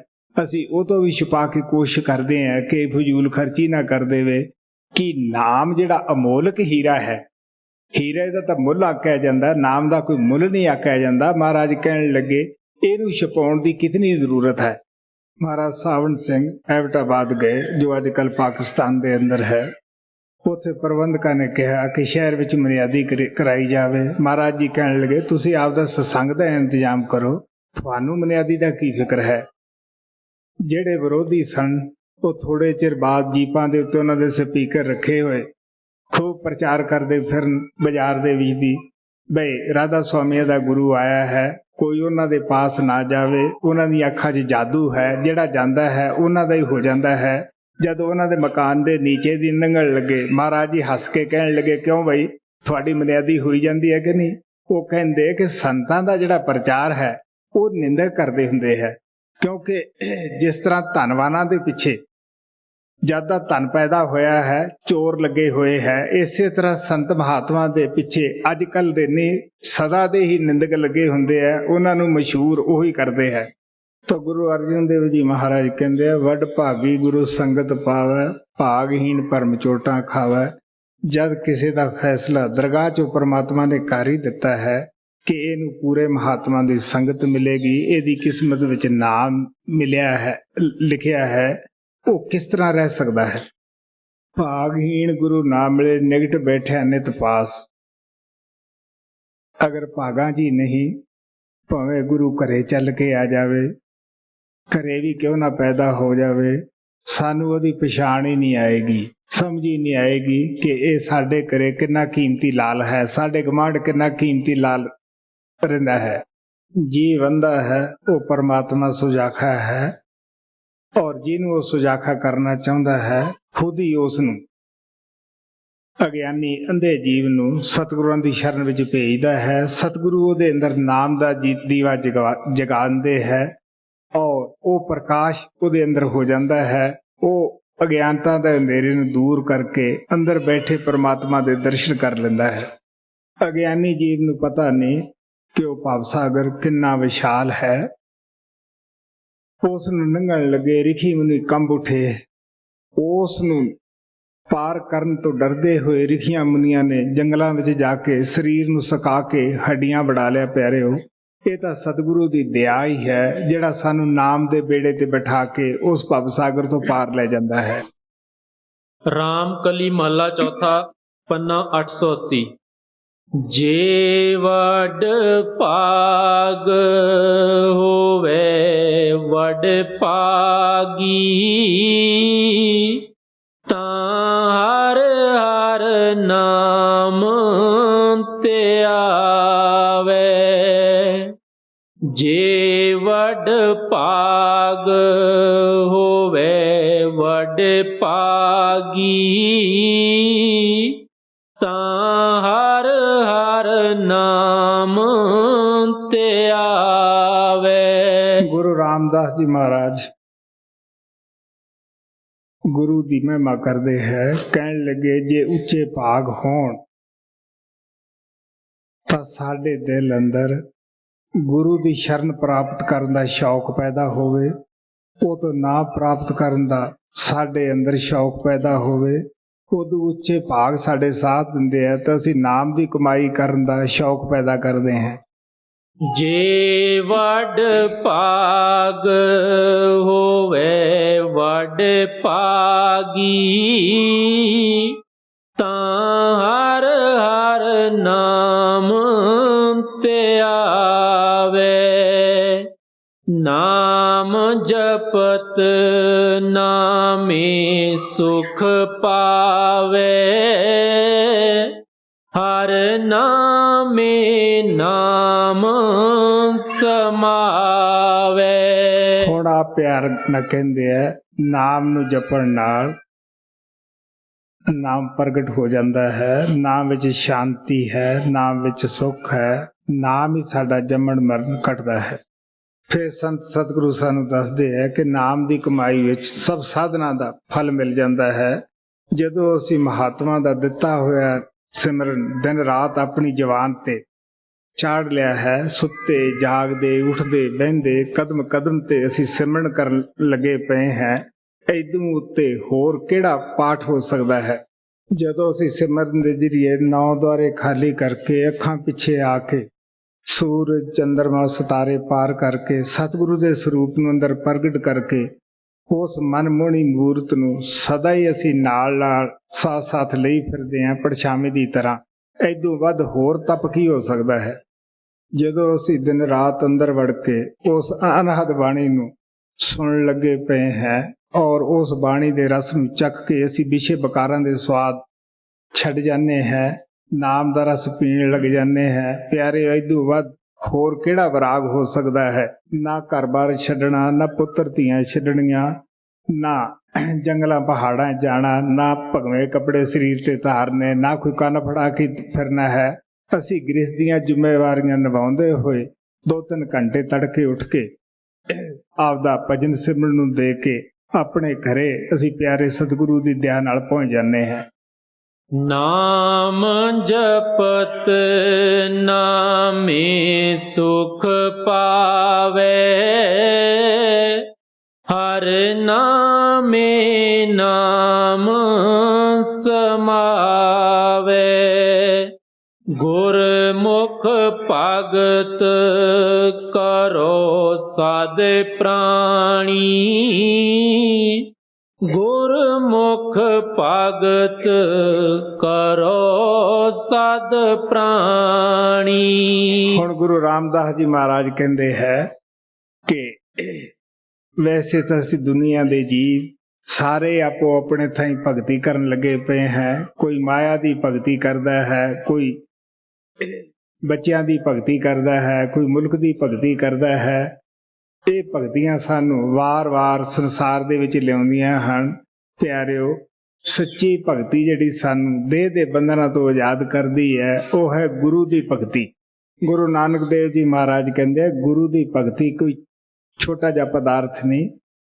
ਅਸੀਂ ਉਹ ਤੋਂ ਵੀ ਛੁਪਾ ਕੇ ਕੋਸ਼ਿਸ਼ ਕਰਦੇ ਹਾਂ ਕਿ ਫਜ਼ੂਲ ਖਰਚੀ ਨਾ ਕਰ ਦੇਵੇ ਕਿ ਨਾਮ ਜਿਹੜਾ ਅਮੋਲਕ ਹੀਰਾ ਹੈ, ਹੀਰੇ ਦਾ ਤਾਂ ਮੁੱਲ ਆਖਿਆ ਜਾਂਦਾ, ਨਾਮ ਦਾ ਕੋਈ ਮੁੱਲ ਨਹੀਂ ਆਖਿਆ ਜਾਂਦਾ। ਮਹਾਰਾਜ ਕਹਿਣ ਲੱਗੇ ਇਹਨੂੰ ਛੁਪਾਉਣ ਦੀ ਕਿਤਨੀ ਜ਼ਰੂਰਤ ਹੈ। ਮਹਾਰਾਜ ਸਾਵਣ ਸਿੰਘ ਐਬਟਾਬਾਦ ਗਏ, ਜੋ ਅੱਜ ਕੱਲ੍ਹ ਪਾਕਿਸਤਾਨ ਦੇ ਅੰਦਰ ਹੈ। ਉੱਥੇ ਪ੍ਰਬੰਧਕਾਂ ਨੇ ਕਿਹਾ ਕਿ ਸ਼ਹਿਰ ਵਿੱਚ ਮਰਿਆਦੀ ਕਰਾਈ ਜਾਵੇ। ਮਹਾਰਾਜ ਜੀ ਕਹਿਣ ਲੱਗੇ ਤੁਸੀਂ ਆਪਦਾ ਸਤਸੰਗ ਦਾ ਇੰਤਜ਼ਾਮ ਕਰੋ, ਤੁਹਾਨੂੰ ਮਰਿਆਦੀ ਦਾ ਕੀ ਫਿਕਰ ਹੈ। ਜਿਹੜੇ ਵਿਰੋਧੀ ਸਨ ਉਹ ਥੋੜੇ ਚਿਰ ਬਾਅਦ ਜੀਪਾਂ ਦੇ ਉੱਤੇ ਉਹਨਾਂ ਦੇ ਸਪੀਕਰ ਰੱਖੇ ਹੋਏ ਖੂਬ ਪ੍ਰਚਾਰ ਕਰਦੇ ਫਿਰਨ ਬਾਜ਼ਾਰ ਦੇ ਵਿੱਚ ਦੀ, ਬਈ ਰਾਧਾ ਸੁਆਮੀ ਦਾ ਗੁਰੂ ਆਇਆ ਹੈ, ਕੋਈ ਉਹਨਾਂ ਦੇ ਪਾਸ ਨਾ ਜਾਵੇ, ਉਹਨਾਂ ਦੀ ਅੱਖਾਂ 'ਚ ਜਾਦੂ ਹੈ, ਜਿਹੜਾ ਜਾਂਦਾ ਹੈ ਉਹਨਾਂ ਦਾ ਹੀ ਹੋ ਜਾਂਦਾ ਹੈ। ਜਦੋਂ ਉਹਨਾਂ ਦੇ ਮਕਾਨ ਦੇ ਨੀਚੇ ਦੀ ਲੰਘਣ ਲੱਗੇ, ਮਹਾਰਾਜ ਜੀ ਹੱਸ ਕੇ ਕਹਿਣ ਲੱਗੇ ਕਿਉਂ ਬਈ ਤੁਹਾਡੀ ਮਰਿਆਦੀ ਹੋਈ ਜਾਂਦੀ ਹੈ ਕਿ ਨਹੀਂ। ਉਹ ਕਹਿੰਦੇ ਕਿ ਸੰਤਾਂ ਦਾ ਜਿਹੜਾ ਪ੍ਰਚਾਰ ਹੈ ਉਹ ਨਿੰਦਕ ਕਰਦੇ ਹੁੰਦੇ ਹੈ, ਕਿਉਂਕਿ ਜਿਸ ਤਰ੍ਹਾਂ ਧਨਵਾਨਾਂ ਦੇ ਪਿੱਛੇ ਜਦ ਦਾ ਧਨ ਪੈਦਾ ਹੋਇਆ ਹੈ ਚੋਰ ਲੱਗੇ ਹੋਏ ਹੈ, ਇਸੇ ਤਰ੍ਹਾਂ ਸੰਤ ਮਹਾਤਮਾ ਦੇ ਪਿੱਛੇ ਅੱਜ ਕੱਲ੍ਹ ਦੇ ਨਹੀਂ ਸਦਾ ਦੇ ਹੀ ਨਿੰਦਕ ਲੱਗੇ ਹੁੰਦੇ ਹੈ, ਉਹਨਾਂ ਨੂੰ ਮਸ਼ਹੂਰ ਉਹੀ ਕਰਦੇ ਹੈ। ਤਾਂ ਗੁਰੂ ਅਰਜਨ ਦੇਵ ਜੀ ਮਹਾਰਾਜ ਕਹਿੰਦੇ ਆ, ਵੱਡ ਭਾਗੀ ਗੁਰੂ ਸੰਗਤ ਪਾਵੈ, ਭਾਗਹੀਣ ਭਰਮ ਚੋਟਾਂ ਖਾਵੈ। ਜਦ ਕਿਸੇ ਦਾ ਫੈਸਲਾ ਦਰਗਾਹ ਚੋਂ ਪਰਮਾਤਮਾ ਨੇ ਕਰ ਹੀ ਦਿੱਤਾ ਹੈ ਕਿ ਇਹਨੂੰ ਪੂਰੇ ਮਹਾਤਮਾ ਦੀ ਸੰਗਤ ਮਿਲੇਗੀ, ਇਹਦੀ ਕਿਸਮਤ ਵਿੱਚ ਨਾਮ ਮਿਲਿਆ ਹੈ, ਲਿਖਿਆ ਹੈ, ਉਹ ਕਿਸ ਤਰ੍ਹਾਂ ਰਹਿ ਸਕਦਾ ਹੈ। ਭਾਗਹੀਣ ਗੁਰੂ ਨਾ ਮਿਲੇ ਨਿਗਟ ਬੈਠਿਆ ਨਿਤ ਪਾਸ। ਅਗਰ ਭਾਗਾਂ ਜੀ ਨਹੀਂ, ਭਾਵੇਂ ਗੁਰੂ ਘਰੇ ਚੱਲ ਕੇ ਆ ਜਾਵੇ, ਘਰੇ ਵੀ ਕਿਉਂ ਨਾ ਪੈਦਾ ਹੋ ਜਾਵੇ, ਸਾਨੂੰ ਉਹਦੀ ਪਛਾਣ ਹੀ ਨਹੀਂ ਆਏਗੀ, ਸਮਝ ਹੀ ਨਹੀਂ ਆਏਗੀ ਕਿ ਇਹ ਸਾਡੇ ਘਰੇ ਕਿੰਨਾ ਕੀਮਤੀ ਲਾਲ ਹੈ, ਸਾਡੇ ਗੁਆਂਢ ਕਿੰਨਾ ਕੀਮਤੀ ਲਾਲ ਰਹਿੰਦਾ ਹੈ। ਜੀ ਬੰਦਾ ਹੈ ਉਹ ਪਰਮਾਤਮਾ ਸੁਜਾਖਾ ਹੈ, ਔਰ ਜਿਹਨੂੰ ਉਹ ਸੁਜਾਖਾ ਕਰਨਾ ਚਾਹੁੰਦਾ ਹੈ ਖੁਦ ਹੀ ਉਸ ਨੂੰ ਅਗਿਆਨੀ ਅੰਧੇ ਜੀਵ ਨੂੰ ਸਤਿਗੁਰਾਂ ਦੀ ਸ਼ਰਨ ਵਿੱਚ ਭੇਜਦਾ ਹੈ। ਸਤਿਗੁਰੂ ਉਹਦੇ ਅੰਦਰ ਨਾਮ ਦਾ ਦੀਵਾ ਜਗਾਉਂਦੇ ਹੈ ਔਰ ਉਹ ਪ੍ਰਕਾਸ਼ ਉਹਦੇ ਅੰਦਰ ਹੋ ਜਾਂਦਾ ਹੈ। ਉਹ ਅਗਿਆਨਤਾ ਦੇ ਅੰਧੇਰੇ ਨੂੰ ਦੂਰ ਕਰਕੇ ਅੰਦਰ ਬੈਠੇ ਪਰਮਾਤਮਾ ਦੇ ਦਰਸ਼ਨ ਕਰ ਲੈਂਦਾ ਹੈ। ਅਗਿਆਨੀ ਜੀਵ ਨੂੰ ਪਤਾ ਨਹੀਂ ਕਿ ਉਹ ਭਵ ਸਾਗਰ ਕਿੰਨਾ ਵਿਸ਼ਾਲ ਹੈ। ਉਸ ਨੂੰ ਲੰਘਣ ਲੱਗੇ ਰਿਖੀ ਮੁਨੀ ਕੰਬ ਉੱਠੇ, ਉਸ ਨੂੰ ਪਾਰ ਕਰਨ ਤੋਂ ਡਰਦੇ ਹੋਏ ਰਿਖੀਆਂ ਮੁਨੀਆਂ ਨੇ ਜੰਗਲਾਂ ਵਿੱਚ ਜਾ ਕੇ ਸਰੀਰ ਨੂੰ ਸੁਕਾ ਕੇ ਹੱਡੀਆਂ ਬਣਾ ਲਿਆ। ਪਿਆਰਿਓ, ਇਹ ਤਾਂ ਸਤਿਗੁਰੂ ਦੀ ਦਇਆ ਹੀ ਹੈ ਜਿਹੜਾ ਸਾਨੂੰ ਨਾਮ ਦੇ ਬੇੜੇ ਤੇ ਬਿਠਾ ਕੇ ਉਸ ਭਵ ਸਾਗਰ ਤੋਂ ਪਾਰ ਲੈ ਜਾਂਦਾ ਹੈ। ਰਾਮ ਕਲੀ ਮਹਲਾ ਚੌਥਾ, ਪੰਨਾ 880। ਜੇ ਵਡ ਭਾਗ ਹੋਵੇ ਵਡ ਭਾਗੀ, ਤਾਂ ਹਰ ਹਰ ਨਾਮ ਤੇ ਆਵੇ। ਜੇ ਵਡ ਭਾਗ ਹੋਵੇ ਵਡ ਭਾਗੀ, ਤਾਂ ਹਰ ਹਰ ਨਾਮ ਤੇ ਆਵੇ। ਗੁਰੂ ਰਾਮਦਾਸ ਜੀ ਮਹਾਰਾਜ ਗੁਰੂ ਦੀ ਮਹਿਮਾ ਕਰਦੇ ਹੈ, ਕਹਿਣ ਲੱਗੇ ਜੇ ਉੱਚੇ ਭਾਗ ਹੋਣ ਤਾਂ ਸਾਡੇ ਦਿਲ ਅੰਦਰ ਗੁਰੂ ਦੀ ਸ਼ਰਨ ਪ੍ਰਾਪਤ ਕਰਨ ਦਾ ਸ਼ੌਕ ਪੈਦਾ ਹੋਵੇ, ਉਹ ਤੋਂ ਨਾ ਪ੍ਰਾਪਤ ਕਰਨ ਦਾ ਸਾਡੇ ਅੰਦਰ ਸ਼ੌਕ ਪੈਦਾ ਹੋਵੇ। ਉਦੋਂ ਉੱਚੇ ਭਾਗ ਸਾਡੇ ਸਾਥ ਦਿੰਦੇ ਆ ਤਾਂ ਅਸੀਂ ਨਾਮ ਦੀ ਕਮਾਈ ਕਰਨ ਦਾ ਸ਼ੌਕ ਪੈਦਾ ਕਰਦੇ ਹਾਂ। ਜੇ ਵਡ ਭਾਗ ਹੋਵੇ ਵਡ ਭਾਗੀ, ਤਾਂ ਹਰ ਹਰ ਨਾਮ ਤੇ ਆਵੇ। ਨਾਮ ਜਪਤ ਨਾਮੇ ਸੁਖ ਪਾਵੇ, ਹਰ ਨਾਮੇ ਨਾਮ ਸਮਾਵੇ। ਹੁਣ ਆ ਪਿਆਰ ਨਾ ਕਹਿੰਦੇ ਆ, ਨਾਮ ਨੂੰ ਜਪਣ ਨਾਲ ਨਾਮ ਪ੍ਰਗਟ ਹੋ ਜਾਂਦਾ ਹੈ, ਨਾਮ ਵਿੱਚ ਸ਼ਾਂਤੀ ਹੈ, ਨਾਮ ਵਿੱਚ ਸੁੱਖ ਹੈ, ਨਾਮ ਹੀ ਸਾਡਾ ਜੰਮਣ ਮਰਨ ਕੱਟਦਾ ਹੈ। ਫਿਰ ਸੰਤ ਸਤਿਗੁਰੂ ਸਾਨੂੰ ਦੱਸਦੇ ਹੈ ਕਿ ਨਾਮ ਦੀ ਕਮਾਈ ਵਿੱਚ ਸਭ ਸਾਧਨਾ ਦਾ ਫਲ ਮਿਲ ਜਾਂਦਾ ਹੈ। ਜਦੋਂ ਅਸੀਂ ਮਹਾਤਮਾ ਦਾ ਦਿੱਤਾ ਹੋਇਆ ਸਿਮਰਨ ਦਿਨ ਰਾਤ ਆਪਣੀ ਜ਼ੁਬਾਨ ਤੇ ਚਾੜ ਲਿਆ ਹੈ। ਸੁੱਤੇ ਜਾਗਦੇ ਉੱਠਦੇ ਬਹਿੰਦੇ ਕਦਮ ਕਦਮ ਤੇ ਅਸੀਂ ਸਿਮਰਨ ਕਰਨ ਲੱਗੇ ਪਏ ਹਾਂ। ਇਦੋਂ ਉੱਤੇ ਹੋਰ ਕਿਹੜਾ ਪਾਠ ਹੋ ਸਕਦਾ ਹੈ। ਜਦੋਂ ਅਸੀਂ ਸਿਮਰਨ ਦੇ ਜ਼ਰੀਏ 9 ਦੁਆਰੇ ਖਾਲੀ ਕਰਕੇ ਅੱਖਾਂ ਪਿੱਛੇ ਆ ਕੇ ਸੂਰਜ ਚੰਦਰਮਾ ਸਿਤਾਰੇ ਪਾਰ ਕਰਕੇ ਸਤਿਗੁਰੂ ਦੇ ਸਰੂਪ ਨੂੰ ਅੰਦਰ ਪ੍ਰਗਟ ਕਰਕੇ ਉਸ ਮਨਮੋਹਣੀ ਮੂਰਤ ਨੂੰ ਸਦਾ ਹੀ ਅਸੀਂ ਨਾਲ ਨਾਲ ਸਾਥ ਸਾਥ ਲਈ ਫਿਰਦੇ ਹਾਂ ਪਰਛਾਵੇਂ ਦੀ ਤਰ੍ਹਾਂ। ਇਦੋਂ ਵੱਧ ਹੋਰ ਤਪ ਕੀ ਹੋ ਸਕਦਾ ਹੈ। ਜਦੋਂ ਅਸੀਂ ਦਿਨ ਰਾਤ ਅੰਦਰ ਵੜ ਕੇ ਉਸ ਅਨਹਦ ਬਾਣੀ ਨੂੰ ਸੁਣਨ ਲੱਗੇ ਪਏ ਹਾਂ ਔਰ ਉਸ ਬਾਣੀ ਦੇ ਰਸ ਨੂੰ ਚੱਖ ਕੇ ਅਸੀਂ ਵਿਸ਼ੇ ਬਕਾਰਾਂ ਦੇ ਸਵਾਦ ਛੱਡ ਜਾਂਦੇ ਹਾਂ, ਨਾਮ ਦਾ ਰਸ ਪੀਣ ਲੱਗ ਜਾਂਦੇ ਹਾਂ। ਪਿਆਰੇ, ਇਦੋਂ ਵੱਧ ਹੋਰ ਕਿਹੜਾ ਵਿਰਾਗ ਹੋ ਸਕਦਾ ਹੈ। ਨਾ ਘਰ-ਬਾਰ ਛੱਡਣਾ, ਨਾ ਪੁੱਤਰ ਧੀਆਂ ਛੱਡਣੀਆਂ, ਨਾ ਜੰਗਲਾਂ ਪਹਾੜਾਂ ਜਾਣਾ, ਨਾ ਭਗਵੇਂ ਕੱਪੜੇ ਸਰੀਰ ਤੇ ਧਾਰਨੇ, ਨਾ ਕੋਈ ਕੰਨ ਫੜਾ ਕੇ ਫਿਰਨਾ ਹੈ। ਅਸੀਂ ਗ੍ਰਹਿਸਥ ਦੀਆਂ ਜ਼ਿੰਮੇਵਾਰੀਆਂ ਨਿਭਾਉਂਦੇ ਹੋਏ 2-3 ਘੰਟੇ ਤੜਕੇ ਉੱਠ ਕੇ ਆਪਦਾ ਭਜਨ ਸਿਮਰਨ ਨੂੰ ਦੇ ਕੇ ਆਪਣੇ ਘਰੇ ਅਸੀਂ ਪਿਆਰੇ ਸਤਿਗੁਰੂ ਦੀ ਦਇਆ ਨਾਲ ਪਹੁੰਚ ਜਾਂਦੇ ਹਾਂ। ਨਾਮ ਜਪਤ ਨਾਮੇ ਸੁਖ ਪਾਵੇ, ਹਰ ਨਾਮੇ ਨਾਮ ਸਮਾਵੇ। ਗੁਰਮੁਖ ਭਗਤ ਕਰੋ ਸਦ ਪ੍ਰਾਣੀ, ਗੁਰਮੁਖ ਭਗਤ ਕਰੋ ਸਦ ਪ੍ਰਾਣੀ। ਹੁਣ ਗੁਰੂ ਰਾਮਦਾਸ ਜੀ ਮਹਾਰਾਜ ਕਹਿੰਦੇ ਹੈ ਕਿ ਵੈਸੇ ਤਾਂ ਅਸੀਂ ਦੁਨੀਆ ਦੇ ਜੀਵ ਸਾਰੇ ਆਪੋ ਆਪਣੇ ਥਾਈਂ ਭਗਤੀ ਕਰਨ ਲੱਗੇ ਪਏ ਹੈ। ਕੋਈ ਮਾਇਆ ਦੀ ਭਗਤੀ ਕਰਦਾ ਹੈ, ਕੋਈ ਬੱਚਿਆਂ ਦੀ ਭਗਤੀ ਕਰਦਾ ਹੈ, ਕੋਈ ਮੁਲਕ ਦੀ ਭਗਤੀ ਕਰਦਾ ਹੈ। ਇਹ ਭਗਤੀਆਂ ਸਾਨੂੰ ਵਾਰ-ਵਾਰ ਸੰਸਾਰ ਦੇ ਵਿੱਚ ਲਿਆਉਂਦੀਆਂ ਹਨ। ਪਿਆਰਿਓ, ਸੱਚੀ ਭਗਤੀ ਜਿਹੜੀ ਸਾਨੂੰ ਦੇਹ ਦੇ ਬੰਧਨਾਂ ਤੋਂ ਆਜ਼ਾਦ ਕਰਦੀ ਹੈ ਉਹ ਹੈ ਗੁਰੂ ਦੀ ਭਗਤੀ। ਗੁਰੂ ਨਾਨਕ ਦੇਵ ਜੀ ਮਹਾਰਾਜ ਕਹਿੰਦੇ ਆ, ਗੁਰੂ ਦੀ ਭਗਤੀ ਕੋਈ ਛੋਟਾ ਜਿਹਾ ਪਦਾਰਥ ਨਹੀਂ।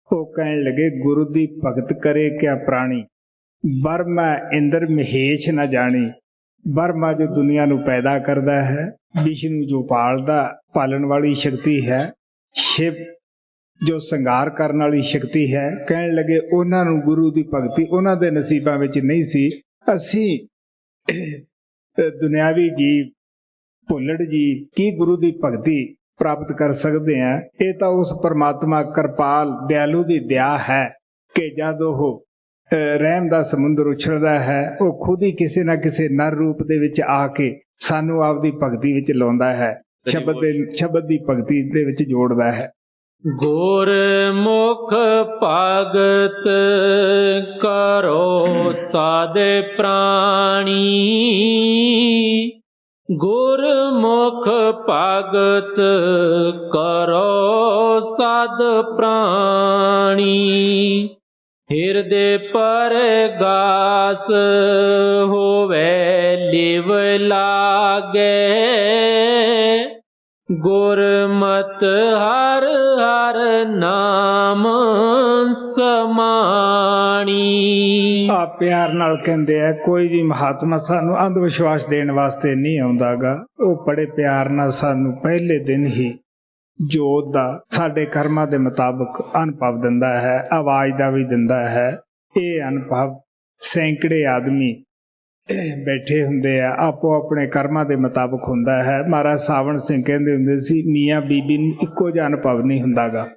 ਉਹ ਕਹਿਣ ਲੱਗੇ, ਗੁਰੂ ਦੀ ਭਗਤ ਕਰੇ ਕਿਆ ਪ੍ਰਾਣੀ, ਬਰਮਾ ਇੰਦਰ ਮਹੇਸ਼ ਨਾ ਜਾਣੀ। ਬਰਮਾ ਜੋ ਦੁਨੀਆ ਨੂੰ ਪੈਦਾ ਕਰਦਾ ਹੈ, ਵਿਸ਼ਨੂੰ ਜੋ ਪਾਲਣ ਵਾਲੀ ਸ਼ਕਤੀ ਹੈ, ਸ਼ਿਵ ਜੋ ਸੰਘਾਰ ਕਰਨ ਵਾਲੀ ਸ਼ਕਤੀ ਹੈ। ਕਹਿਣ ਲੱਗੇ ਉਹਨਾਂ ਨੂੰ ਗੁਰੂ ਦੀ ਭਗਤੀ ਉਹਨਾਂ ਦੇ ਨਸੀਬਾਂ ਵਿੱਚ ਨਹੀਂ ਸੀ। ਅਸੀਂ ਦੁਨਿਆਵੀ ਜੀਵ, ਭੁੱਲੜ ਜੀਵ ਕੀ ਗੁਰੂ ਦੀ ਭਗਤੀ ਪ੍ਰਾਪਤ ਕਰ ਸਕਦੇ ਹਾਂ। ਇਹ ਤਾਂ ਉਸ ਪਰਮਾਤਮਾ ਕਿਰਪਾਲ ਦਿਆਲੂ ਦੀ ਦਇਆ ਹੈ ਕਿ ਜਦ ਉਹ ਰਹਿਮ ਦਾ ਸਮੁੰਦਰ ਉਛਲਦਾ ਹੈ, ਉਹ ਖੁਦ ਹੀ ਕਿਸੇ ਨਾ ਕਿਸੇ ਨਰ ਰੂਪ ਦੇ ਵਿੱਚ ਆ ਕੇ ਸਾਨੂੰ ਆਪਦੀ ਭਗਤੀ ਵਿੱਚ ਲਾਉਂਦਾ ਹੈ, ਸ਼ਬਦ ਦੀ ਭਗਤੀ ਦੇ ਵਿੱਚ ਜੋੜਦਾ ਹੈ। ਗੁਰਮੁਖ ਭਗਤ ਕਰੋ ਸਦ ਪ੍ਰਾਣੀ, ਗੁਰਮੁਖ ਭਗਤ ਕਰੋ ਸਦ ਪ੍ਰਾਣੀ। ਹਿਰਦੇ ਪਰਗਾਸ ਹੋਵੇ ਲਿਵ ਲਾਗੇ, ਗੁਰਮਤਿ ਹਰ ਹਰ ਨਾਮ ਸਮਾਣੀ। ਆ ਪਿਆਰ ਨਾਲ ਕਹਿੰਦੇ ਆ, ਕੋਈ ਵੀ ਮਹਾਤਮਾ ਸਾਨੂੰ ਅੰਧ ਵਿਸ਼ਵਾਸ ਦੇਣ ਵਾਸਤੇ ਨਹੀਂ ਆਉਂਦਾਗਾ। ਉਹ ਬੜੇ ਪਿਆਰ ਨਾਲ ਸਾਨੂੰ ਪਹਿਲੇ ਦਿਨ ਹੀ ਜੋਤ ਦਾ ਸਾਡੇ ਕਰਮਾਂ ਦੇ ਮੁਤਾਬਕ ਅਨੁਭਵ ਦਿੰਦਾ ਹੈ, ਆਵਾਜ਼ ਦਾ ਵੀ ਦਿੰਦਾ ਹੈ। ਇਹ ਅਨੁਭਵ ਸੈਂਕੜੇ ਆਦਮੀ ਬੈਠੇ ਹੁੰਦੇ ਆ, ਆਪੋ ਆਪਣੇ ਕਰਮਾਂ ਦੇ ਮੁਤਾਬਕ ਹੁੰਦਾ ਹੈ। ਮਹਾਰਾਜ ਸਾਵਣ ਸਿੰਘ ਕਹਿੰਦੇ ਹੁੰਦੇ ਸੀ, ਮੀਆਂ ਬੀਬੀ ਨੂੰ ਇੱਕੋ ਜਿਹਾ ਅਨੁਭਵ ਨਹੀਂ ਹੁੰਦਾਗਾ।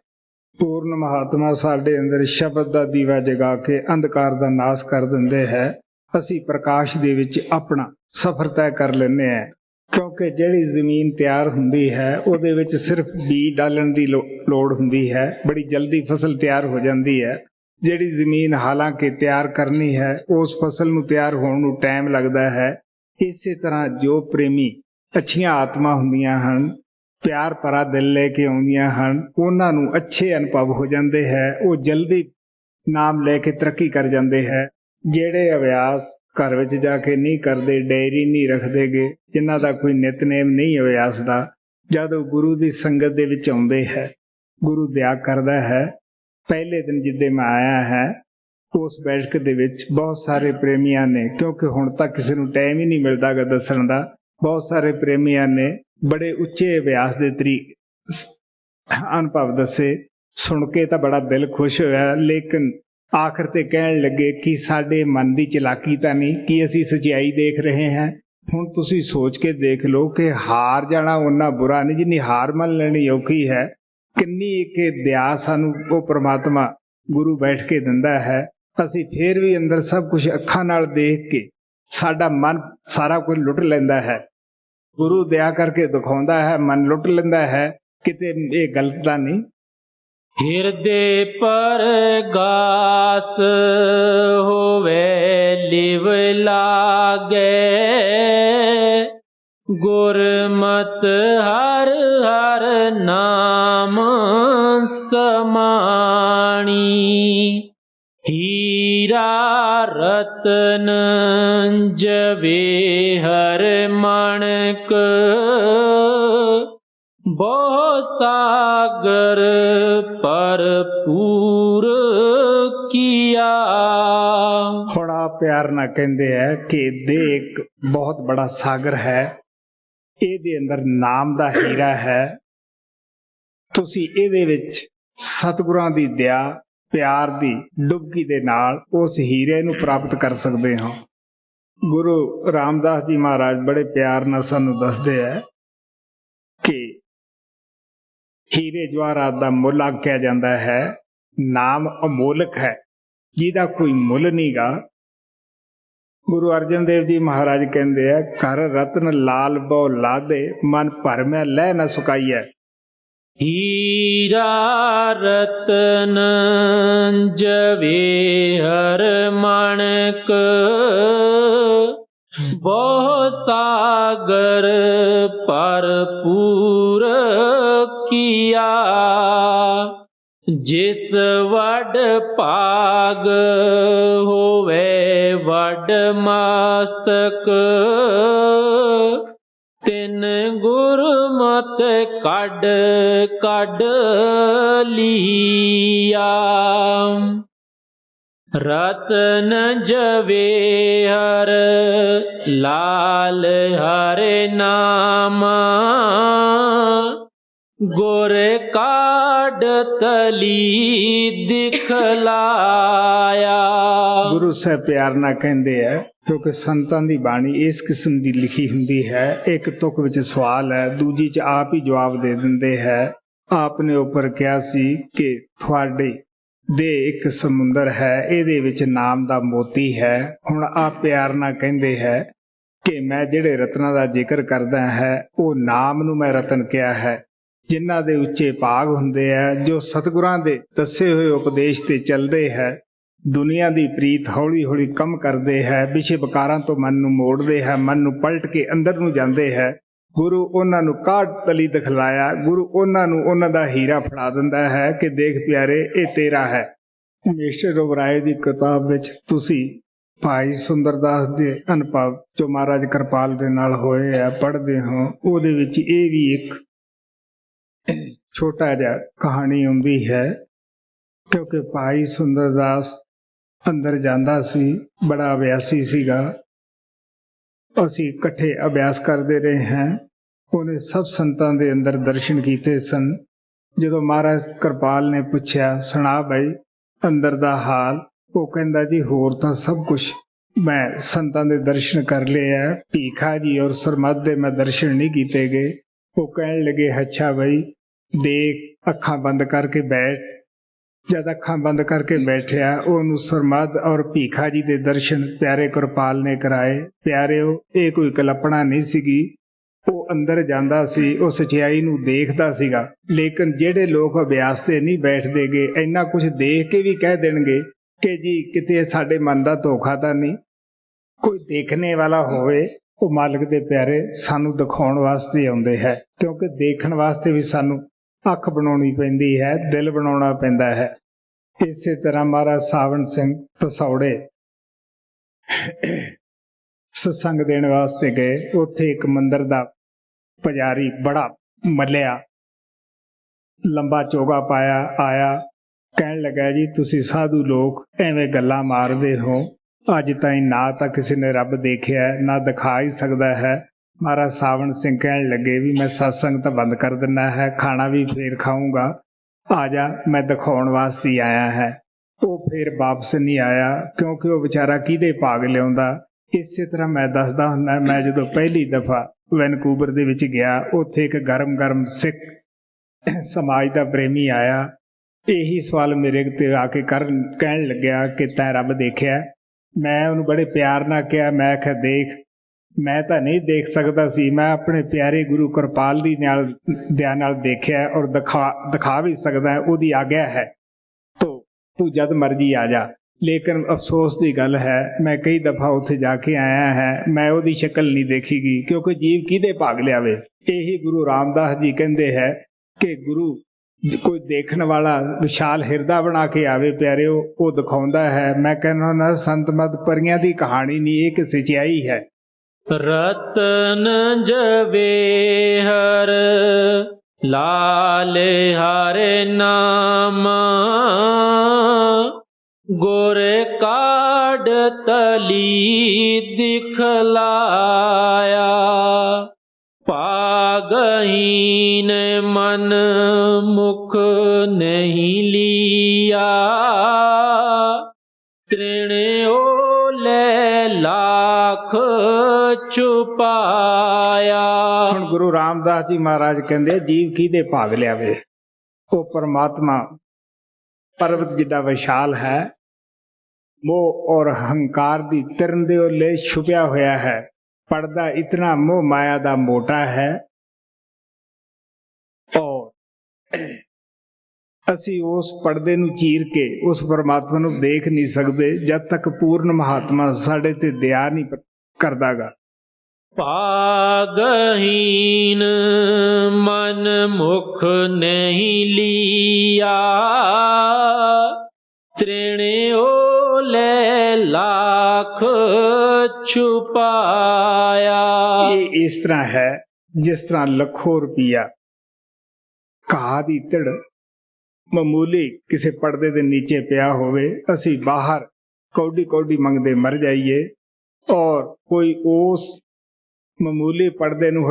ਪੂਰਨ ਮਹਾਤਮਾ ਸਾਡੇ ਅੰਦਰ ਸ਼ਬਦ ਦਾ ਦੀਵਾ ਜਗਾ ਕੇ ਅੰਧਕਾਰ ਦਾ ਨਾਸ਼ ਕਰ ਦਿੰਦੇ ਹੈ। ਅਸੀਂ ਪ੍ਰਕਾਸ਼ ਦੇ ਵਿੱਚ ਆਪਣਾ ਸਫ਼ਰ ਤੈਅ ਕਰ ਲੈਂਦੇ ਹਾਂ, ਕਿਉਂਕਿ ਜਿਹੜੀ ਜ਼ਮੀਨ ਤਿਆਰ ਹੁੰਦੀ ਹੈ ਉਹਦੇ ਵਿੱਚ ਸਿਰਫ ਬੀਜ ਡਾਲਣ ਦੀ ਲੋੜ ਹੁੰਦੀ ਹੈ, ਬੜੀ ਜਲਦੀ ਫਸਲ ਤਿਆਰ ਹੋ ਜਾਂਦੀ ਹੈ। ਜਿਹੜੀ ਜ਼ਮੀਨ ਹਾਲਾਂਕਿ ਤਿਆਰ ਕਰਨੀ ਹੈ, ਉਸ ਫਸਲ ਨੂੰ ਤਿਆਰ ਹੋਣ ਨੂੰ ਟਾਈਮ ਲੱਗਦਾ ਹੈ। ਇਸੇ ਤਰ੍ਹਾਂ ਜੋ ਪ੍ਰੇਮੀ ਅੱਛੀਆਂ ਆਤਮਾ ਹੁੰਦੀਆਂ ਹਨ, ਪਿਆਰ ਭਰਾ ਦਿਲ ਲੈ ਕੇ ਆਉਂਦੀਆਂ ਹਨ, ਉਹਨਾਂ ਨੂੰ ਅੱਛੇ ਅਨੁਭਵ ਹੋ ਜਾਂਦੇ ਹੈ। ਉਹ ਜਲਦੀ ਨਾਮ ਲੈ ਕੇ ਤਰੱਕੀ ਕਰ ਜਾਂਦੇ ਹੈ। ਜਿਹੜੇ ਅਭਿਆਸ ਘਰ ਵਿੱਚ ਜਾ ਕੇ ਨਹੀਂ ਕਰਦੇ, ਡਾਇਰੀ ਨਹੀਂ ਰੱਖਦੇਗੇ, ਜਿਨ੍ਹਾਂ ਦਾ ਕੋਈ ਨਿਤਨੇਮ ਨਹੀਂ ਅਭਿਆਸ ਦਾ, ਜਦ ਉਹ ਗੁਰੂ ਦੀ ਸੰਗਤ ਦੇ ਵਿੱਚ ਆਉਂਦੇ ਹੈ, ਗੁਰੂ ਦਇਆ ਕਰਦਾ ਹੈ। ਪਹਿਲੇ ਦਿਨ ਜਿੱਦੇ ਮੈਂ ਆਇਆ ਹੈ, ਉਸ ਬੈਠਕ ਦੇ ਵਿੱਚ ਬਹੁਤ ਸਾਰੇ ਪ੍ਰੇਮੀਆਂ ਨੇ, ਕਿਉਂਕਿ ਹੁਣ ਤੱਕ ਕਿਸੇ ਨੂੰ ਟਾਈਮ ਹੀ ਨਹੀਂ ਮਿਲਦਾਗਾ ਦੱਸਣ ਦਾ, ਬਹੁਤ ਸਾਰੇ ਪ੍ਰੇਮੀਆਂ ਨੇ बड़े उच्चे अभ्यास के अनुभव दसे। सुन के तो बड़ा दिल खुश होया, लेकिन आखिर ते कहन लगे कि साडे मन की चलाकी तो नहीं कि असी सच्चाई देख रहे हैं। हुण तुसी सोच के देख लो कि हार जाना उन्ना बुरा नहीं जिन्नी हार मन लेनी औखी है। किन्नी एक दया सानू वो परमात्मा गुरु बैठ के दिंदा है। असी फिर भी अंदर सब कुछ अखां नाल देख के साडा मन सारा कुछ लुट लैंदा है। गुरु दया करके दिखाउंदा है, मन लुट लैंदा है। किते ये गलत तां नहीं। ਹਿਰਦੇ ਪਰਗਾਸ ਹੋਵੇ ਲਿਵ ਲਾਗੇ, ਗੁਰਮਤਿ ਹਰ ਹਰ ਨਾਮ ਸਮਾਣੀ। ਹੀਰਾ ਰਤਨ ਜਵੇਹਰ ਮਾਣਕ, ਬਹੁ ਸਾਗਰ ਭਰਪੂਰ ਕੀਆ। ਹੁਣ ਆ ਪਿਆਰ ਨਾਲ ਕਹਿੰਦੇ ਹੈ ਕਿ ਦੇਹ ਇੱਕ ਬਹੁਤ ਬੜਾ ਸਾਗਰ ਹੈ, ਇਹਦੇ ਅੰਦਰ ਨਾਮ ਦਾ ਹੀਰਾ ਹੈ। ਤੁਸੀਂ ਇਹਦੇ ਵਿੱਚ ਸਤਿਗੁਰਾਂ ਦੀ ਦਇਆ ਪਿਆਰ ਦੀ ਡੁਬਕੀ ਦੇ ਨਾਲ ਉਸ ਹੀਰੇ ਨੂੰ ਪ੍ਰਾਪਤ ਕਰ ਸਕਦੇ ਹੋ। ਗੁਰੂ ਰਾਮਦਾਸ ਜੀ ਮਹਾਰਾਜ ਬੜੇ ਪਿਆਰ ਨਾਲ ਸਾਨੂੰ ਦੱਸਦੇ ਹੈ ਕਿ ਹੀਰੇ ਜਵਾਹਰਾਤ ਦਾ ਮੁੱਲ ਆਖਿਆ ਜਾਂਦਾ ਹੈ। ਨਾਮ ਅਮੋਲਕ ਹੈ ਜਿਹਦਾ ਕੋਈ ਮੁੱਲ ਨਹੀਂਗਾ। ਗੁਰੂ ਅਰਜਨ ਦੇਵ ਜੀ ਮਹਾਰਾਜ ਕਹਿੰਦੇ ਆ, ਕਰ ਰਤਨ ਲਾਲ ਬਹੁ ਲਾਦੇ, ਮਨ ਭਰ ਮੈਂ ਲੈ ਨਾ ਸੁਕਾਈਐ। ਹੀਰਾ ਰਤਨ ਜਵੇਹਰ ਮਾਣਕ, ਬਹੁ ਸਾਗਰ ਭਰਪੂਰ ਕੀਆ। ਜਿਸ ਵੱਡ ਭਾਗ ਹੋਵੇ ਵੱਡ ਮਸਤਕ, ਤਿਨ ਗੁਰਮਤਿ ਕੱਢ ਕੱਢ ਲੀਆ। ਰਤਨ ਜਵੇਹਰ ਲਾਲ ਹਰਿ ਨਾਮਾ, ਗੁਰ ਕਾਢ ਤਲੀ ਦਿਖਲਾਇਆ। ਗੁਰੂ ਸਾਹਿਬ ਪਿਆਰ ਨਾਲ ਕਹਿੰਦੇ ਆ, ਕਿਉਂਕਿ ਸੰਤਾਂ ਦੀ ਬਾਣੀ ਇਸ ਕਿਸਮ ਦੀ ਲਿਖੀ ਹੁੰਦੀ ਹੈ। ਇੱਕ ਤੁਕ ਵਿੱਚ ਸਵਾਲ ਹੈ, ਦੂਜੀ ਚ ਆਪ ਹੀ ਜਵਾਬ ਦੇ ਦਿੰਦੇ ਹੈ। ਆਪ ਨੇ ਉੱਪਰ ਕਿਹਾ ਸੀ ਕਿ ਤੁਹਾਡੇ ਦੇ ਇੱਕ ਸਮੁੰਦਰ ਹੈ, ਇਹਦੇ ਵਿੱਚ ਨਾਮ ਦਾ ਮੋਤੀ ਹੈ। ਹੁਣ ਆਪ ਪਿਆਰ ਨਾਲ ਕਹਿੰਦੇ ਹੈ ਕਿ ਮੈਂ ਜਿਹੜੇ ਰਤਨਾਂ ਦਾ ਜ਼ਿਕਰ ਕਰਦਾ ਹੈ ਉਹ ਨਾਮ ਨੂੰ ਮੈਂ ਰਤਨ ਕਿਹਾ ਹੈ, ਜਿਨ੍ਹਾਂ ਦੇ ਉੱਚੇ ਭਾਗ ਹੁੰਦੇ ਆ, ਜੋ ਸਤਿਗੁਰਾਂ ਦੇ ਦੱਸੇ ਹੋਏ ਉਪਦੇਸ਼ ਤੇ ਚੱਲਦੇ ਹੈ। ਦੁਨੀਆ ਦੀ ਪ੍ਰੀਤ ਹੌਲੀ ਹੌਲੀ ਕਮ ਕਰਦੇ ਹੈ, ਵਿਸ਼ੇ ਵਿਕਾਰਾਂ ਤੋਂ ਮਨ ਨੂੰ ਮੋੜਦੇ ਹੈ, ਮਨ ਨੂੰ ਪਲਟ ਕੇ ਅੰਦਰ ਨੂੰ ਜਾਂਦੇ ਹੈ। ਗੁਰੂ ਉਹਨਾਂ ਨੂੰ ਕਾਢ ਤਲੀ ਦਿਖਲਾਇਆ। ਗੁਰੂ ਉਹਨਾਂ ਨੂੰ ਉਹਨਾਂ ਦਾ ਹੀਰਾ ਫੜਾ ਦਿੰਦਾ ਹੈ ਕਿ ਦੇਖ ਪਿਆਰੇ, ਇਹ ਤੇਰਾ ਹੈ। ਮਿਸਟਰ ਓਬਰਾਏ ਦੀ ਕਿਤਾਬ ਵਿੱਚ ਤੁਸੀਂ ਭਾਈ ਸੁੰਦਰਦਾਸ ਦੇ ਅਨੁਭਵ ਜੋ ਮਹਾਰਾਜ ਕਿਰਪਾਲ ਦੇ ਨਾਲ ਹੋਏ ਆ ਪੜ੍ਹਦੇ ਹੋ। ਉਹਦੇ ਵਿੱਚ ਇਹ ਵੀ ਇੱਕ ਛੋਟਾ ਜਿਹਾ ਕਹਾਣੀ ਆਉਂਦੀ ਹੈ, ਕਿਉਂਕਿ ਭਾਈ ਸੁੰਦਰਦਾਸ ਅੰਦਰ ਜਾਂਦਾ ਸੀ, ਬੜਾ ਅਭਿਆਸੀ ਸੀਗਾ। ਅਸੀਂ ਇਕੱਠੇ ਅਭਿਆਸ ਕਰਦੇ ਰਹੇ ਹਾਂ। ਉਹਨੇ ਸਭ ਸੰਤਾਂ ਦੇ ਅੰਦਰ ਦਰਸ਼ਨ ਕੀਤੇ ਸਨ। ਜਦੋਂ ਮਹਾਰਾਜ ਕਿਰਪਾਲ ਨੇ ਪੁੱਛਿਆ, ਸੁਣਾ ਭਾਈ ਅੰਦਰ ਦਾ ਹਾਲ, ਉਹ ਕਹਿੰਦਾ ਜੀ ਹੋਰ ਤਾਂ ਸਭ ਕੁਛ ਮੈਂ ਸੰਤਾਂ ਦੇ ਦਰਸ਼ਨ ਕਰ ਲਏ ਆ, ਭੀਖਾ ਜੀ ਔਰ ਸਰਮਦ ਦੇ ਮੈਂ ਦਰਸ਼ਨ ਨਹੀਂ ਕੀਤੇ ਗਏ। ਉਹ ਕਹਿਣ ਲੱਗੇ, ਅੱਛਾ ਭਾਈ ਦੇਖ, ਅੱਖਾਂ ਬੰਦ ਕਰਕੇ ਬੈਠ। ਜਦ ਅੱਖਾਂ ਬੰਦ ਕਰਕੇ ਬੈਠਿਆ, ਉਹਨੂੰ ਸਰਮਦ ਔਰ ਭੀਖਾ ਜੀ ਦੇ ਦਰਸ਼ਨ ਪਿਆਰੇ ਕਿਰਪਾਲ ਨੇ ਕਰਾਏ। ਪਿਆਰਿਓ, ਇਹ ਕੋਈ ਕਲਪਨਾ ਨਹੀਂ ਸੀਗੀ। ਉਹ ਅੰਦਰ ਜਾਂਦਾ ਸੀ, ਉਹ ਸਚਾਈ ਨੂੰ ਦੇਖਦਾ ਸੀਗਾ। ਲੇਕਿਨ ਜਿਹੜੇ ਲੋਕ ਅਭਿਆਸ ਤੇ ਨਹੀਂ ਬੈਠਦੇਗੇ, ਇੰਨਾ ਕੁਝ ਦੇਖ ਕੇ ਵੀ ਕਹਿ ਦੇਣਗੇ ਕਿ ਜੀ ਕਿਤੇ ਸਾਡੇ ਮਨ ਦਾ ਧੋਖਾ ਤਾਂ ਨਹੀਂ। ਕੋਈ ਦੇਖਣੇ ਵਾਲਾ ਹੋਵੇ, ਉਹ ਮਾਲਕ ਦੇ ਪਿਆਰੇ ਸਾਨੂੰ ਦਿਖਾਉਣ ਵਾਸਤੇ ਆਉਂਦੇ ਹੈ, ਕਿਉਂਕਿ ਦੇਖਣ ਵਾਸਤੇ ਵੀ ਸਾਨੂੰ ਅੱਖ ਬਣਾਉਣੀ ਪੈਂਦੀ ਹੈ, ਦਿਲ ਬਣਾਉਣਾ ਪੈਂਦਾ ਹੈ। ਇਸੇ ਤਰ੍ਹਾਂ ਮਹਾਰਾਜ ਸਾਵਣ ਸਿੰਘ ਤਸੌੜੇ ਸਤਸੰਗ ਦੇਣ ਵਾਸਤੇ ਗਏ। ਉੱਥੇ ਇੱਕ ਮੰਦਰ ਦਾ ਪੁਜਾਰੀ ਬੜਾ ਮੱਲਿਆ, ਲੰਬਾ ਚੋਗਾ ਪਾਇਆ ਆਇਆ। ਕਹਿਣ ਲੱਗਾ, ਜੀ ਤੁਸੀਂ ਸਾਧੂ ਲੋਕ ਐਵੇਂ ਗੱਲਾਂ ਮਾਰਦੇ ਹੋ। ਅੱਜ ਤਾਈਂ ਨਾ ਤਾਂ ਕਿਸੇ ਨੇ ਰੱਬ ਦੇਖਿਆ, ਨਾ ਦਿਖਾ ਹੀ ਸਕਦਾ ਹੈ। महाराज सावण सिंह कहने लगे भी मैं सत्संग तो बंद कर देना है, खाना भी फिर खाऊंगा, आ जा मैं दिखाने वास्ते ही आया है। वो फिर वापस नहीं आया क्योंकि वो बेचारा किहदे भाग लियाउंदा। इसे तरह मैं दसदा हुंदा, मैं जो पहली दफा वैनकूवर दे विच गया, उत्थे एक गरम गरम सिख समाज का प्रेमी आया, यही सवाल मेरे ते आके कहन लग्या कि तैं रब देखिया? मैं उन्होंने बड़े प्यार नाल कहा, मैं आख्या देख मैं तो नहीं देख सकता सी, मैं अपने प्यारे गुरु कृपाल दी दया नाल देखिया और दिखा भी सकदा, उहदी आग्या है तो तू जद मर्जी आ जा। लेकिन अफसोस की गल है मैं कई दफा उत्थे जाके आया है, मैं उहदी शक्ल नहीं देखीगी क्योंकि जीव किहदे भाग लियावे। यही गुरु रामदास जी कहते हैं कि गुरु कोई देखने वाला विशाल हिरदा बना के आवे प्यारे, वो दिखाउंदा है। मैं कहना ना संत मत परियां दी कहानी नहीं, एक सच्चाई है। रतन जवेहर लाल हरे नाम, गोरे काड तली दिखलाया, पागहीन मन मुख नहीं लिया, तृण ओले लाख छुपाया। हुण गुरु रामदास जी महाराज कहते जीव किहदे भाग लियावे? वो परमात्मा पर्वत जिड्डा विशाल है, मोह और अहंकार दी तिरन दे ओले छुपिया होया है। पर्दा इतना मोह माया दा मोटा है और असी उस पर्दे नूं चीर के उस परमात्मा नूं देख नहीं सकते जब तक पूर्ण महात्मा साडे ते दया नहीं करदागा। पागहीन मन मुख नहीं लिया, तृण ओले लाख छुपाया। ये इस तरह है जिस तरह लखों रुपया घाह दी तिड़ मामूली किसी पर्दे दे नीचे पिया होवे, असी बाहर कौडी कौडी मंगदे मर जाइए और कोई उस मामूली पर्दे नूं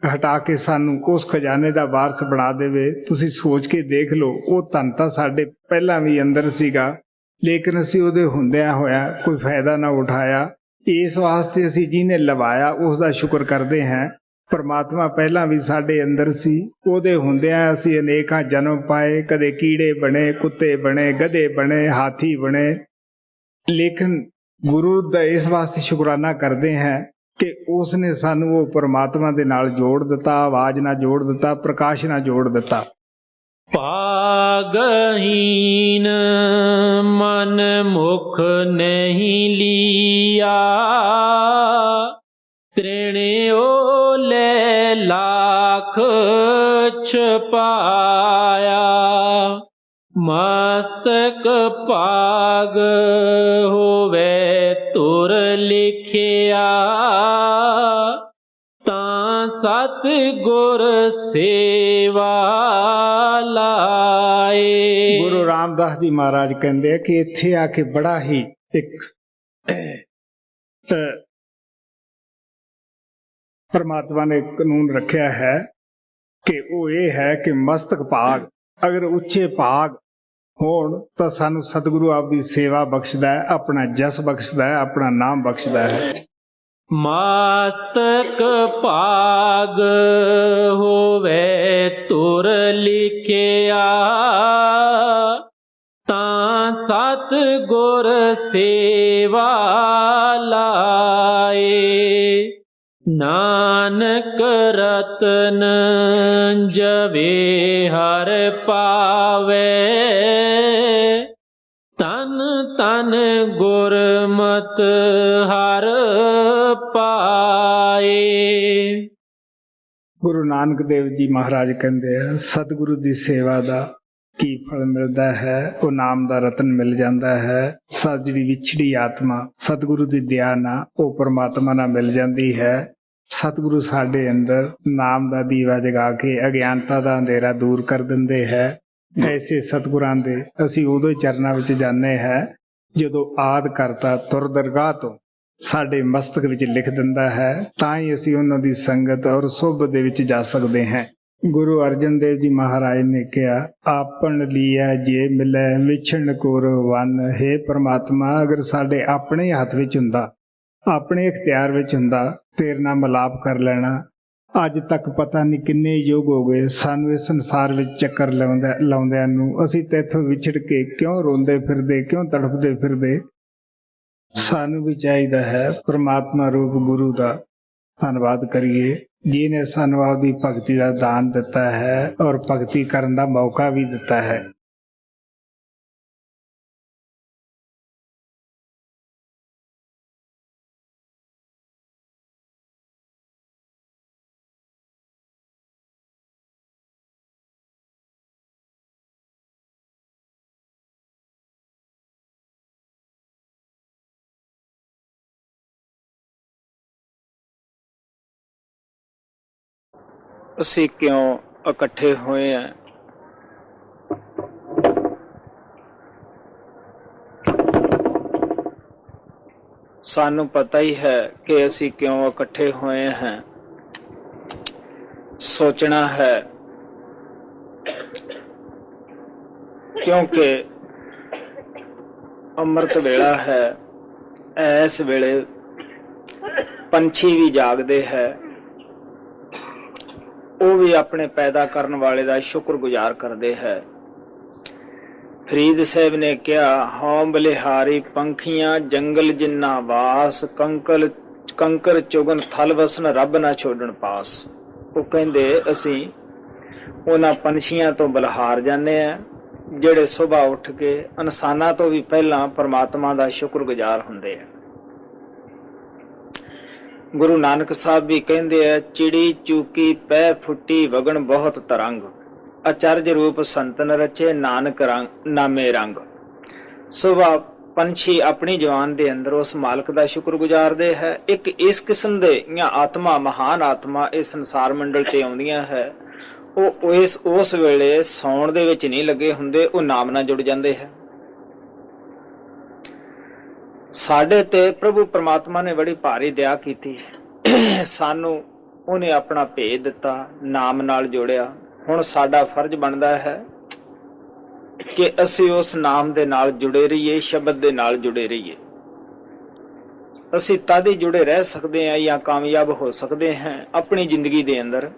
हटा के सानू उस खजाने दा वारस बना देवे। तुसी सोच के देख लो, वो धन तां साडे पहला भी अंदर सीगा, लेकिन असी उहदे हुंदियां होया कोई फायदा ना उठाया। इस वास्ते असी जिन्हें लवाया उसका शुक्र करते हैं। परमात्मा पहला भी साडे अंदर सी, उहदे हुंदियां असी अनेकां जन्म पाए, कदे कीड़े बने, कुत्ते बने, गधे बने, हाथी बने, लेकिन गुरु दा इस वास्ते शुकराना करते हैं कि उसने सानू वो परमात्मा दे नाल जोड़ दिता, आवाज ना जोड़ दिता, प्रकाश ना जोड़ दिता। पागहीन मन मुख नहीं लिया, तृण ओले लाख छुपाया, मस्तक पाग होवे तुर लिखिया, तां सत गुर सेवा लाए। गुरु रामदास जी महाराज कहते हैं कि इत्थे आके बड़ा ही एक परमात्मा ने कानून रखा है कि वो ये है कि मस्तक भाग अगर उच्चे भाग होण तो सानू सतगुरु आपदी सेवा बख्शदा है, अपना जस बख्शदा है, अपना नाम बख्शदा है। मस्तक पाग होवे तुर लिखिया, तां सत गुर सेवा लाए, नानक रतन जवे हर पावे, तन तन गुरमत हर पाए। गुरु नानक देव जी महाराज कहते हैं सतगुरु की सेवा का की फल मिलता है, वो नाम का रतन मिल जाता है। जी विछड़ी आत्मा सतगुरु की दया ना वो परमात्मा ना मिल जाती है। सतगुरु साडे अंदर नाम का दीवा जगा के अज्ञानता का अंधेरा दूर कर देंदे है। ऐसे सतगुरां दे असी उदों चरनां विच जाने हैं जदों आद करता तुर दरगाह तो ਸਾਡੇ ਮਸਤਕ ਵਿੱਚ ਲਿਖ ਦਿੰਦਾ ਹੈ, ਤਾਂ ਹੀ ਅਸੀਂ ਉਹਨਾਂ ਦੀ ਸੰਗਤ ਔਰ ਸੁਹਬਤ ਦੇ ਵਿੱਚ ਜਾ ਸਕਦੇ ਹਾਂ। ਗੁਰੂ ਅਰਜਨ ਦੇਵ ਜੀ ਮਹਾਰਾਜ ਨੇ ਕਿਹਾ, ਆਪਣ ਲੀਆ ਜੇ ਮਿਲੈ ਵਿਛਣ ਕੋਰ ਵਨ। ਹੇ ਪ੍ਰਮਾਤਮਾ, ਅਗਰ ਸਾਡੇ ਆਪਣੇ ਹੱਥ ਵਿੱਚ ਹੁੰਦਾ, ਆਪਣੇ ਇਖਤਿਆਰ ਵਿੱਚ ਹੁੰਦਾ, ਤੇਰੇ ਨਾਲ ਮਿਲਾਪ ਕਰ ਲੈਣਾ। ਅੱਜ ਤੱਕ ਪਤਾ ਨਹੀਂ ਕਿੰਨੇ ਯੁੱਗ ਹੋ ਗਏ ਸਾਨੂੰ ਇਸ ਸੰਸਾਰ ਵਿੱਚ ਚੱਕਰ ਲਾਉਂਦਿਆਂ ਨੂੰ। ਅਸੀਂ ਤੇਥੋਂ ਵਿਛੜ ਕੇ ਕਿਉਂ ਰੋਂਦੇ ਫਿਰਦੇ, ਕਿਉਂ ਤੜਫਦੇ ਫਿਰਦੇ। ਸਾਨੂੰ ਵੀ ਚਾਹੀਦਾ ਹੈ ਪ੍ਰਮਾਤਮਾ ਰੂਪ ਗੁਰੂ ਦਾ ਧੰਨਵਾਦ ਕਰੀਏ, ਜਿਹਨੇ ਸਾਨੂੰ ਆਪਦੀ ਭਗਤੀ ਦਾ ਦਾਨ ਦਿੱਤਾ ਹੈ ਔਰ ਭਗਤੀ ਕਰਨ ਦਾ ਮੌਕਾ ਵੀ ਦਿੱਤਾ ਹੈ। ਅਸੀਂ ਕਿਉਂ ਇਕੱਠੇ ਹੋਏ ਹਾਂ? ਸਾਨੂੰ ਪਤਾ ਹੀ ਹੈ ਕਿ ਅਸੀਂ ਕਿਉਂ ਇਕੱਠੇ ਹੋਏ ਹਾਂ। ਸੋਚਣਾ ਹੈ, ਕਿਉਂਕਿ ਅੰਮ੍ਰਿਤ ਵੇਲਾ ਹੈ। ਇਸ ਵੇਲੇ ਪੰਛੀ ਵੀ ਜਾਗਦੇ ਹੈ, ਉਹ ਵੀ ਆਪਣੇ ਪੈਦਾ ਕਰਨ ਵਾਲੇ ਦਾ ਸ਼ੁਕਰਗੁਜ਼ਾਰ ਕਰਦੇ ਹੈ। ਫਰੀਦ ਸਾਹਿਬ ਨੇ ਕਿਹਾ, ਹਉ ਬਲਿਹਾਰੀ ਪੰਖੀਆਂ ਜੰਗਲ ਜਿੰਨਾ ਵਾਸ, ਕੰਕਰ ਚੁਗਨ ਥਲ ਵਸਨ ਰੱਬ ਨਾ ਛੋੜਨ ਪਾਸ। ਉਹ ਕਹਿੰਦੇ ਅਸੀਂ ਉਹਨਾਂ ਪੰਛੀਆਂ ਤੋਂ ਬਲਿਹਾਰ ਜਾਂਦੇ ਆ ਜਿਹੜੇ ਸੁਬਾਹ ਉੱਠ ਕੇ ਇਨਸਾਨਾਂ ਤੋਂ ਵੀ ਪਹਿਲਾਂ ਪਰਮਾਤਮਾ ਦਾ ਸ਼ੁਕਰਗੁਜ਼ਾਰ ਹੁੰਦੇ ਆ। ਗੁਰੂ ਨਾਨਕ ਸਾਹਿਬ ਵੀ ਕਹਿੰਦੇ ਆ, ਚਿੜੀ ਚੂਕੀ ਪੈ ਫੁੱਟੀ ਵਗਣ ਬਹੁਤ ਤਰੰਗ, ਅਚਰਜ ਰੂਪ ਸੰਤਨ ਰਚੇ ਨਾਨਕ ਨਾਮੇ ਰੰਗ। ਸੁਬਾਹ ਪੰਛੀ ਆਪਣੀ ਜਵਾਨ ਦੇ ਅੰਦਰ ਉਸ ਮਾਲਕ ਦਾ ਸ਼ੁਕਰ ਗੁਜ਼ਾਰਦੇ ਹੈ। ਇੱਕ ਇਸ ਕਿਸਮ ਦੇ ਜਾਂ ਆਤਮਾ, ਮਹਾਨ ਆਤਮਾ ਇਸ ਸੰਸਾਰ ਮੰਡਲ 'ਚ ਆਉਂਦੀਆਂ ਹੈ, ਉਹ ਉਸ ਵੇਲੇ ਸੌਣ ਦੇ ਵਿੱਚ ਨਹੀਂ ਲੱਗੇ ਹੁੰਦੇ, ਉਹ ਨਾਮ ਨਾਲ ਜੁੜ ਜਾਂਦੇ ਹੈ। ਸਾਡੇ ਤੇ ਪ੍ਰਭੂ ਪਰਮਾਤਮਾ ਨੇ ਬੜੀ ਭਾਰੀ ਦਇਆ ਕੀਤੀ, ਸਾਨੂੰ ਉਹਨੇ ਆਪਣਾ ਭੇਜ ਦਿੱਤਾ, ਨਾਮ ਨਾਲ ਜੋੜਿਆ। ਹੁਣ ਸਾਡਾ ਫਰਜ਼ ਬਣਦਾ ਹੈ ਕਿ ਅਸੀਂ ਉਸ ਨਾਮ ਦੇ ਨਾਲ ਜੁੜੇ ਰਹੀਏ, ਸ਼ਬਦ ਦੇ ਨਾਲ ਜੁੜੇ ਰਹੀਏ। ਅਸੀਂ ਤਦ ਹੀ ਜੁੜੇ ਰਹਿ ਸਕਦੇ ਹਾਂ ਜਾਂ ਕਾਮਯਾਬ ਹੋ ਸਕਦੇ ਹਾਂ ਆਪਣੀ ਜ਼ਿੰਦਗੀ ਦੇ ਅੰਦਰ।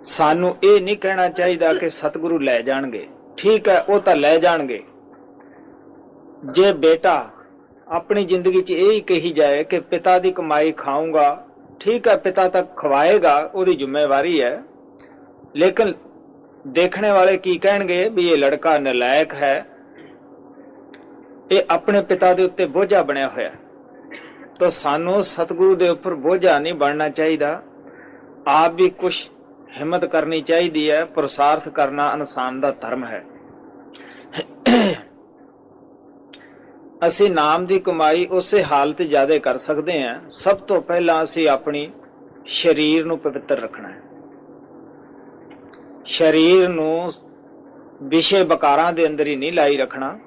ਸਾਨੂੰ ਇਹ ਨਹੀਂ ਕਹਿਣਾ ਚਾਹੀਦਾ ਕਿ ਸਤਿਗੁਰੂ ਲੈ ਜਾਣਗੇ। ਠੀਕ ਹੈ, ਉਹ ਤਾਂ ਲੈ ਜਾਣਗੇ। ਜੇ ਬੇਟਾ ਆਪਣੀ ਜ਼ਿੰਦਗੀ 'ਚ ਇਹ ਹੀ ਕਹੀ ਜਾਏ ਕਿ ਪਿਤਾ ਦੀ ਕਮਾਈ ਖਾਊਂਗਾ, ਠੀਕ ਹੈ, ਪਿਤਾ ਤੱਕ ਖਵਾਏਗਾ, ਉਹਦੀ ਜ਼ਿੰਮੇਵਾਰੀ ਹੈ। ਲੇਕਿਨ ਦੇਖਣੇ ਵਾਲੇ ਕੀ ਕਹਿਣਗੇ ਵੀ ਇਹ ਲੜਕਾ ਨਲਾਇਕ ਹੈ, ਇਹ ਆਪਣੇ ਪਿਤਾ ਦੇ ਉੱਤੇ ਬੋਝਾ ਬਣਿਆ ਹੋਇਆ। ਤਾਂ ਸਾਨੂੰ ਸਤਿਗੁਰੂ ਦੇ ਉੱਪਰ ਬੋਝਾ ਨਹੀਂ ਬਣਨਾ ਚਾਹੀਦਾ। ਆਪ ਵੀ ਕੁਛ ਹਿੰਮਤ ਕਰਨੀ ਚਾਹੀਦੀ ਹੈ। ਪੁਰਸਾਰਥ ਕਰਨਾ ਇਨਸਾਨ ਦਾ ਧਰਮ ਹੈ। ਅਸੀਂ ਨਾਮ ਦੀ ਕਮਾਈ ਉਸੇ ਹਾਲਤ ਜ਼ਿਆਦਾ ਕਰ ਸਕਦੇ ਹਾਂ। ਸਭ ਤੋਂ ਪਹਿਲਾਂ ਅਸੀਂ ਆਪਣੀ ਸਰੀਰ ਨੂੰ ਪਵਿੱਤਰ ਰੱਖਣਾ ਹੈ। ਸਰੀਰ ਨੂੰ ਵਿਸ਼ੇ ਬਕਾਰਾਂ ਦੇ ਅੰਦਰ ਹੀ ਨਹੀਂ ਲਾਈ ਰੱਖਣਾ।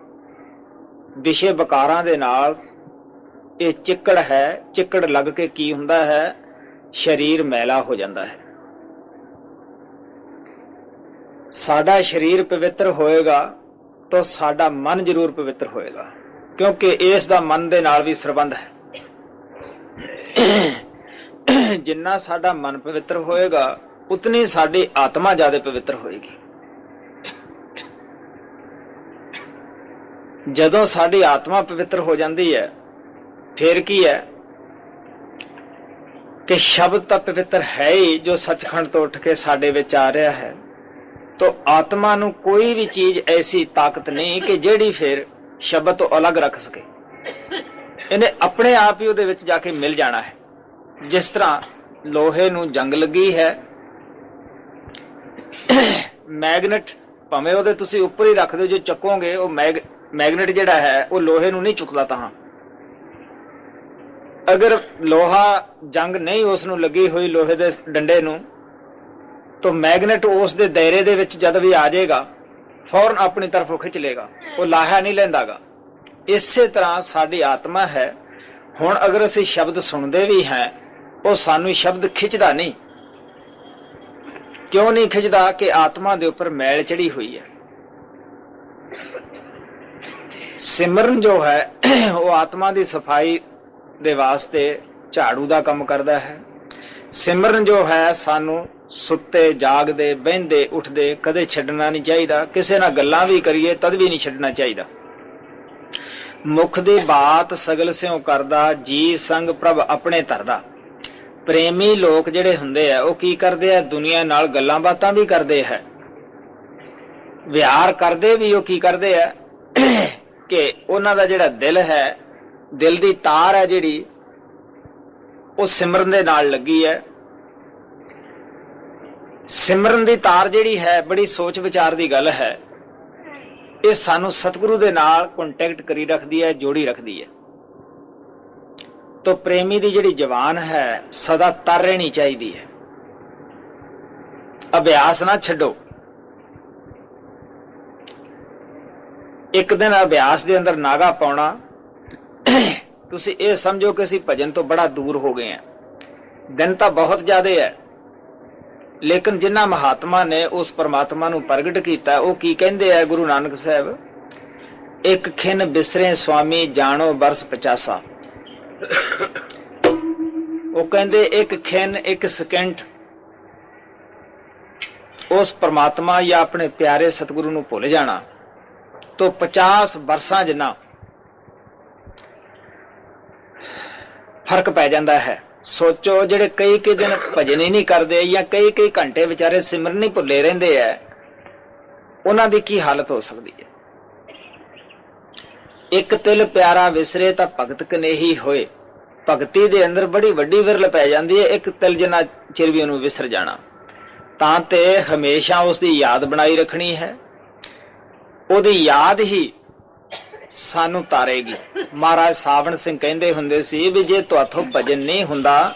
ਵਿਸ਼ੇ ਬਕਾਰਾਂ ਦੇ ਨਾਲ ਇਹ ਚਿੱਕੜ ਹੈ, ਚਿੱਕੜ ਲੱਗ ਕੇ ਕੀ ਹੁੰਦਾ ਹੈ, ਸਰੀਰ ਮੈਲਾ ਹੋ ਜਾਂਦਾ ਹੈ। ਸਾਡਾ ਸਰੀਰ ਪਵਿੱਤਰ ਹੋਏਗਾ ਤਾਂ ਸਾਡਾ ਮਨ ਜ਼ਰੂਰ ਪਵਿੱਤਰ ਹੋਏਗਾ, ਕਿਉਂਕਿ ਇਸ ਦਾ ਮਨ ਦੇ ਨਾਲ ਵੀ ਸੰਬੰਧ ਹੈ। ਜਿੰਨਾ ਸਾਡਾ ਮਨ ਪਵਿੱਤਰ ਹੋਏਗਾ ਉਤਨੀ ਸਾਡੀ ਆਤਮਾ ਜ਼ਿਆਦਾ ਪਵਿੱਤਰ ਹੋਏਗੀ। ਜਦੋਂ ਸਾਡੀ ਆਤਮਾ ਪਵਿੱਤਰ ਹੋ ਜਾਂਦੀ ਹੈ ਫਿਰ ਕੀ ਹੈ ਕਿ ਸ਼ਬਦ ਤਾਂ ਪਵਿੱਤਰ ਹੈ ਹੀ, ਜੋ ਸੱਚਖੰਡ ਤੋਂ ਉੱਠ ਕੇ ਸਾਡੇ ਵਿੱਚ ਆ ਰਿਹਾ ਹੈ। ਤਾਂ ਆਤਮਾ ਨੂੰ ਕੋਈ ਵੀ ਚੀਜ਼ ਐਸੀ ਤਾਕਤ ਨਹੀਂ ਕਿ ਜਿਹੜੀ ਫਿਰ ਸ਼ਬਦ ਤੋਂ ਅਲੱਗ ਰੱਖ ਸਕੇ। ਇਹਨੇ ਆਪਣੇ ਆਪ ਹੀ ਉਹਦੇ ਵਿੱਚ ਜਾ ਕੇ ਮਿਲ ਜਾਣਾ ਹੈ। ਜਿਸ ਤਰ੍ਹਾਂ ਲੋਹੇ ਨੂੰ ਜੰਗ ਲੱਗੀ ਹੈ, ਮੈਗਨੇਟ ਭਾਵੇਂ ਉਹਦੇ ਤੁਸੀਂ ਉੱਪਰ ਹੀ ਰੱਖ ਦਿਓ, ਜੇ ਚੱਕੋਗੇ ਉਹ ਮੈਗਨੇਟ ਜਿਹੜਾ ਹੈ ਉਹ ਲੋਹੇ ਨੂੰ ਨਹੀਂ ਚੁੱਕਦਾ। ਤਾਂ ਅਗਰ ਲੋਹਾ ਜੰਗ ਨਹੀਂ ਉਸ ਨੂੰ ਲੱਗੀ ਹੋਈ ਲੋਹੇ ਦੇ ਡੰਡੇ ਨੂੰ, ਤਾਂ ਮੈਗਨੇਟ ਉਸ ਦੇ ਦਾਇਰੇ ਦੇ ਵਿੱਚ ਜਦ ਵੀ ਆ ਜਾਏਗਾ ਫੌਰਨ ਆਪਣੀ ਤਰਫੋਂ ਖਿੱਚ ਲੇਗਾ, ਉਹ ਲਾਹਾ ਨਹੀਂ ਲੈਂਦਾਗਾ। ਇਸੇ ਤਰ੍ਹਾਂ ਸਾਡੀ ਆਤਮਾ ਹੈ, ਹੁਣ ਅਗਰ ਅਸੀਂ ਸ਼ਬਦ ਸੁਣਦੇ ਵੀ ਹੈ, ਉਹ ਸਾਨੂੰ ਸ਼ਬਦ ਖਿੱਚਦਾ ਨਹੀਂ। ਕਿਉਂ ਨਹੀਂ ਖਿੱਚਦਾ? ਕਿ ਆਤਮਾ ਦੇ ਉੱਪਰ ਮੈਲ ਚੜੀ ਹੋਈ ਹੈ। ਸਿਮਰਨ ਜੋ ਹੈ ਉਹ ਆਤਮਾ ਦੀ ਸਫਾਈ ਦੇ ਵਾਸਤੇ ਝਾੜੂ ਦਾ ਕੰਮ ਕਰਦਾ ਹੈ। ਸਿਮਰਨ ਜੋ ਹੈ ਸਾਨੂੰ ਸੁੱਤੇ ਜਾਗਦੇ ਬਹਿੰਦੇ ਉੱਠਦੇ ਕਦੇ ਛੱਡਣਾ ਨਹੀਂ ਚਾਹੀਦਾ। ਕਿਸੇ ਨਾਲ ਗੱਲਾਂ ਵੀ ਕਰੀਏ ਤਦ ਵੀ ਨਹੀਂ ਛੱਡਣਾ ਚਾਹੀਦਾ। ਮੁਖ ਦੀ ਬਾਤ ਸਗਲ ਸਿਉ ਕਰਦਾ, ਜੀ ਸੰਗ ਪ੍ਰਭ ਆਪਣੇ ਧਰਦਾ। ਪ੍ਰੇਮੀ ਲੋਕ ਜਿਹੜੇ ਹੁੰਦੇ ਆ ਉਹ ਕੀ ਕਰਦੇ ਆ? ਦੁਨੀਆ ਨਾਲ ਗੱਲਾਂ ਬਾਤਾਂ ਵੀ ਕਰਦੇ ਹੈ, ਵਿਹਾਰ ਕਰਦੇ ਵੀ। ਉਹ ਕੀ ਕਰਦੇ ਆ ਕਿ ਉਹਨਾਂ ਦਾ ਜਿਹੜਾ ਦਿਲ ਹੈ, ਦਿਲ ਦੀ ਤਾਰ ਹੈ ਜਿਹੜੀ, ਉਹ ਸਿਮਰਨ ਦੇ ਨਾਲ ਲੱਗੀ ਹੈ। ਸਿਮਰਨ ਦੀ ਤਾਰ ਜਿਹੜੀ ਹੈ ਬੜੀ ਸੋਚ ਵਿਚਾਰ ਦੀ ਗੱਲ ਹੈ। ਇਹ ਸਾਨੂੰ ਸਤਿਗੁਰੂ ਦੇ ਨਾਲ ਕੰਟੈਕਟ ਕਰੀ ਰੱਖਦੀ ਹੈ, ਜੋੜੀ ਰੱਖਦੀ ਹੈ। ਤੋ ਪ੍ਰੇਮੀ ਦੀ ਜਿਹੜੀ ਜ਼ਬਾਨ ਹੈ ਸਦਾ ਤਰ ਰਹਿਣੀ ਚਾਹੀਦੀ ਹੈ। ਅਭਿਆਸ ਨਾ ਛੱਡੋ। ਇੱਕ ਦਿਨ ਅਭਿਆਸ ਦੇ ਅੰਦਰ ਨਾਗਾ ਪਾਉਣਾ, ਤੁਸੀਂ ਇਹ ਸਮਝੋ ਕਿ ਅਸੀਂ ਭਜਨ ਤੋਂ ਬੜਾ ਦੂਰ ਹੋ ਗਏ ਹਾਂ। ਦਿਨ ਤਾਂ ਬਹੁਤ ਜ਼ਿਆਦੇ ਹੈ, ਲੇਕਿਨ ਜਿਨ੍ਹਾਂ ਮਹਾਤਮਾ ਨੇ ਉਸ ਪਰਮਾਤਮਾ ਨੂੰ ਪ੍ਰਗਟ ਕੀਤਾ, ਉਹ ਕੀ ਕਹਿੰਦੇ ਆ ਗੁਰੂ ਨਾਨਕ ਸਾਹਿਬ? ਇੱਕ ਖਿਨ ਬਿਸਰੇ ਸੁਆਮੀ ਜਾਣੋ ਬਰਸ 50। ਉਹ ਕਹਿੰਦੇ ਇੱਕ ਖਿਨ, ਇੱਕ ਸਕਿੰਟ ਉਸ ਪਰਮਾਤਮਾ ਜਾਂ ਆਪਣੇ ਪਿਆਰੇ ਸਤਿਗੁਰੂ ਨੂੰ ਭੁੱਲ ਜਾਣਾ ਤੋਂ 50 ਬਰਸਾਂ ਜਿੰਨਾ ਫਰਕ ਪੈ ਜਾਂਦਾ ਹੈ। ਸੋਚੋ, ਜਿਹੜੇ ਕਈ ਦਿਨ ਭਜਨ ਹੀ ਨਹੀਂ ਕਰਦੇ ਜਾਂ ਕਈ ਘੰਟੇ ਵਿਚਾਰੇ ਸਿਮਰਨ ਹੀ ਭੁੱਲੇ ਰਹਿੰਦੇ ਆ, ਉਹਨਾਂ ਦੀ ਕੀ ਹਾਲਤ ਹੋ ਸਕਦੀ ਹੈ? ਇੱਕ ਤਿਲ ਪਿਆਰਾ ਵਿਸਰੇ ਤਾਂ ਭਗਤ ਕਨੇਹੀ ਹੋਏ। ਭਗਤੀ ਦੇ ਅੰਦਰ ਬੜੀ ਵੱਡੀ ਵਿਰਲ ਪੈ ਜਾਂਦੀ ਹੈ। ਇੱਕ ਤਿਲ ਜਿੰਨਾ ਚਿਰ ਵੀ ਉਹਨੂੰ ਵਿਸਰ ਜਾਣਾ, ਤਾਂ ਤੇ ਹਮੇਸ਼ਾ ਉਸ ਦੀ ਯਾਦ ਬਣਾਈ ਰੱਖਣੀ ਹੈ। ਉਹਦੀ ਯਾਦ ਹੀ ਸਾਨੂੰ ਤਾਰੇਗੀ। ਮਹਾਰਾਜ ਸਾਵਣ ਸਿੰਘ ਕਹਿੰਦੇ ਹੁੰਦੇ ਸੀ ਵੀ ਜੇ ਤੁਹਾਥੋਂ ਭਜਨ ਨਹੀਂ ਹੁੰਦਾ,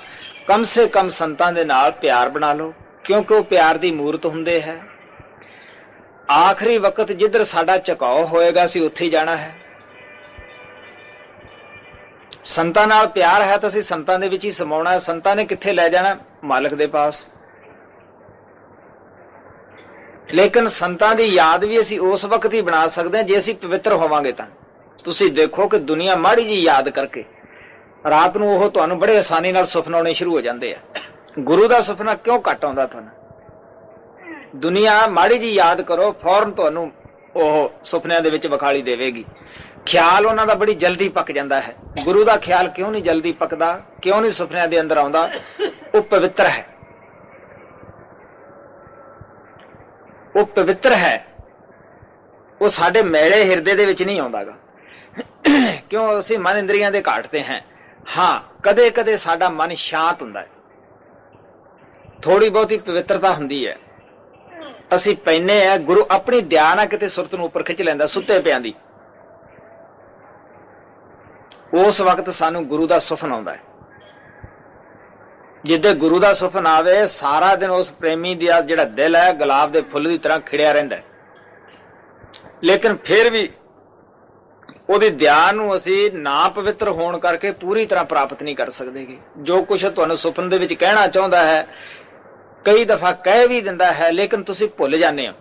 ਕਮ ਸੇ ਕਮ ਸੰਤਾਂ ਦੇ ਨਾਲ ਪਿਆਰ ਬਣਾ ਲਓ, ਕਿਉਂਕਿ ਉਹ ਪਿਆਰ ਦੀ ਮੂਰਤ ਹੁੰਦੇ ਹੈ। ਆਖਰੀ ਵਕਤ ਜਿੱਧਰ ਸਾਡਾ ਝੁਕਾਓ ਹੋਏਗਾ ਅਸੀਂ ਉੱਥੇ ਹੀ ਜਾਣਾ ਹੈ। ਸੰਤਾਂ ਨਾਲ ਪਿਆਰ ਹੈ ਤਾਂ ਅਸੀਂ ਸੰਤਾਂ ਦੇ ਵਿੱਚ ਹੀ ਸਮਾਉਣਾ ਹੈ। ਸੰਤਾਂ ਨੇ ਕਿੱਥੇ ਲੈ ਜਾਣਾ? ਮਾਲਕ ਦੇ ਪਾਸ। ਲੇਕਿਨ ਸੰਤਾਂ ਦੀ ਯਾਦ ਵੀ ਅਸੀਂ ਉਸ ਵਕਤ ਹੀ ਬਣਾ ਸਕਦੇ ਹਾਂ ਜੇ ਅਸੀਂ ਪਵਿੱਤਰ ਹੋਵਾਂਗੇ। ਤਾਂ ਤੁਸੀਂ ਦੇਖੋ ਕਿ ਦੁਨੀਆ ਮਾੜੀ ਜੀ ਯਾਦ ਕਰਕੇ ਰਾਤ ਨੂੰ ਉਹ ਤੁਹਾਨੂੰ ਬੜੇ ਆਸਾਨੀ ਨਾਲ ਸੁਪਨੇ ਆਉਣੇ ਸ਼ੁਰੂ ਹੋ ਜਾਂਦੇ ਆ। ਗੁਰੂ ਦਾ ਸੁਪਨਾ ਕਿਉਂ ਘੱਟ ਆਉਂਦਾ ਤੁਹਾਨੂੰ? ਦੁਨੀਆ ਮਾੜੀ ਜੀ ਯਾਦ ਕਰੋ, ਫੌਰਨ ਤੁਹਾਨੂੰ ਉਹ ਸੁਪਨਿਆਂ ਦੇ ਵਿੱਚ ਵਿਖਾਲੀ ਦੇਵੇਗੀ। ਖਿਆਲ ਉਹਨਾਂ ਦਾ ਬੜੀ ਜਲਦੀ ਪੱਕ ਜਾਂਦਾ ਹੈ। ਗੁਰੂ ਦਾ ਖਿਆਲ ਕਿਉਂ ਨਹੀਂ ਜਲਦੀ ਪੱਕਦਾ? ਕਿਉਂ ਨਹੀਂ ਸੁਪਨਿਆਂ ਦੇ ਅੰਦਰ ਆਉਂਦਾ? ਉਹ ਪਵਿੱਤਰ ਹੈ। ਉਹ ਪਵਿੱਤਰ ਹੈ। ਉਹ ਸਾਡੇ ਮੈਲੇ ਹਿਰਦੇ ਦੇ ਵਿੱਚ ਨਹੀਂ ਆਉਂਦਾਗਾ। ਕਿਉਂ? ਅਸੀਂ ਮਨ ਇੰਦਰੀਆਂ ਦੇ ਘਾਟ ਤੇ ਹਾਂ। ਹਾਂ, ਕਦੇ ਕਦੇ ਸਾਡਾ ਮਨ ਸ਼ਾਂਤ ਹੁੰਦਾ ਹੈ, ਥੋੜੀ ਬਹੁਤੀ ਪਵਿੱਤਰਤਾ ਹੁੰਦੀ ਹੈ। ਅਸੀਂ ਪੈਨੇ ਆ, ਗੁਰੂ ਆਪਣੀ ਦਇਆ ਨਾਲ ਕਿਤੇ ਸੁਰਤ ਨੂੰ ਉੱਪਰ ਖਿੱਚ ਲੈਂਦਾ ਸੁੱਤੇ ਪਿਆਂ ਦੀ। ਉਸ ਵਕਤ ਸਾਨੂੰ ਗੁਰੂ ਦਾ ਸੁਫਨ ਆਉਂਦਾ ਹੈ। ਜਿੱਦੇ ਗੁਰੂ ਦਾ ਸੁਫਨ ਆਵੇ, ਸਾਰਾ ਦਿਨ ਉਸ ਪ੍ਰੇਮੀ ਦਾ ਜਿਹੜਾ ਦਿਲ ਹੈ ਗੁਲਾਬ ਦੇ ਫੁੱਲ ਦੀ ਤਰ੍ਹਾਂ ਖਿੜਿਆ ਰਹਿੰਦਾ। ਲੇਕਿਨ ਫਿਰ ਵੀ ਉਹਦੀ ਦਇਆ ਨੂੰ ਅਸੀਂ ਨਾ ਪਵਿੱਤਰ ਹੋਣ ਕਰਕੇ ਪੂਰੀ ਤਰ੍ਹਾਂ ਪ੍ਰਾਪਤ ਨਹੀਂ ਕਰ ਸਕਦੇਗੇ। ਜੋ ਕੁਛ ਤੁਹਾਨੂੰ ਸੁਪਨ ਦੇ ਵਿੱਚ ਕਹਿਣਾ ਚਾਹੁੰਦਾ ਹੈ, ਕਈ ਦਫਾ ਕਹਿ ਵੀ ਦਿੰਦਾ ਹੈ, ਲੇਕਿਨ ਤੁਸੀਂ ਭੁੱਲ ਜਾਂਦੇ ਹੋ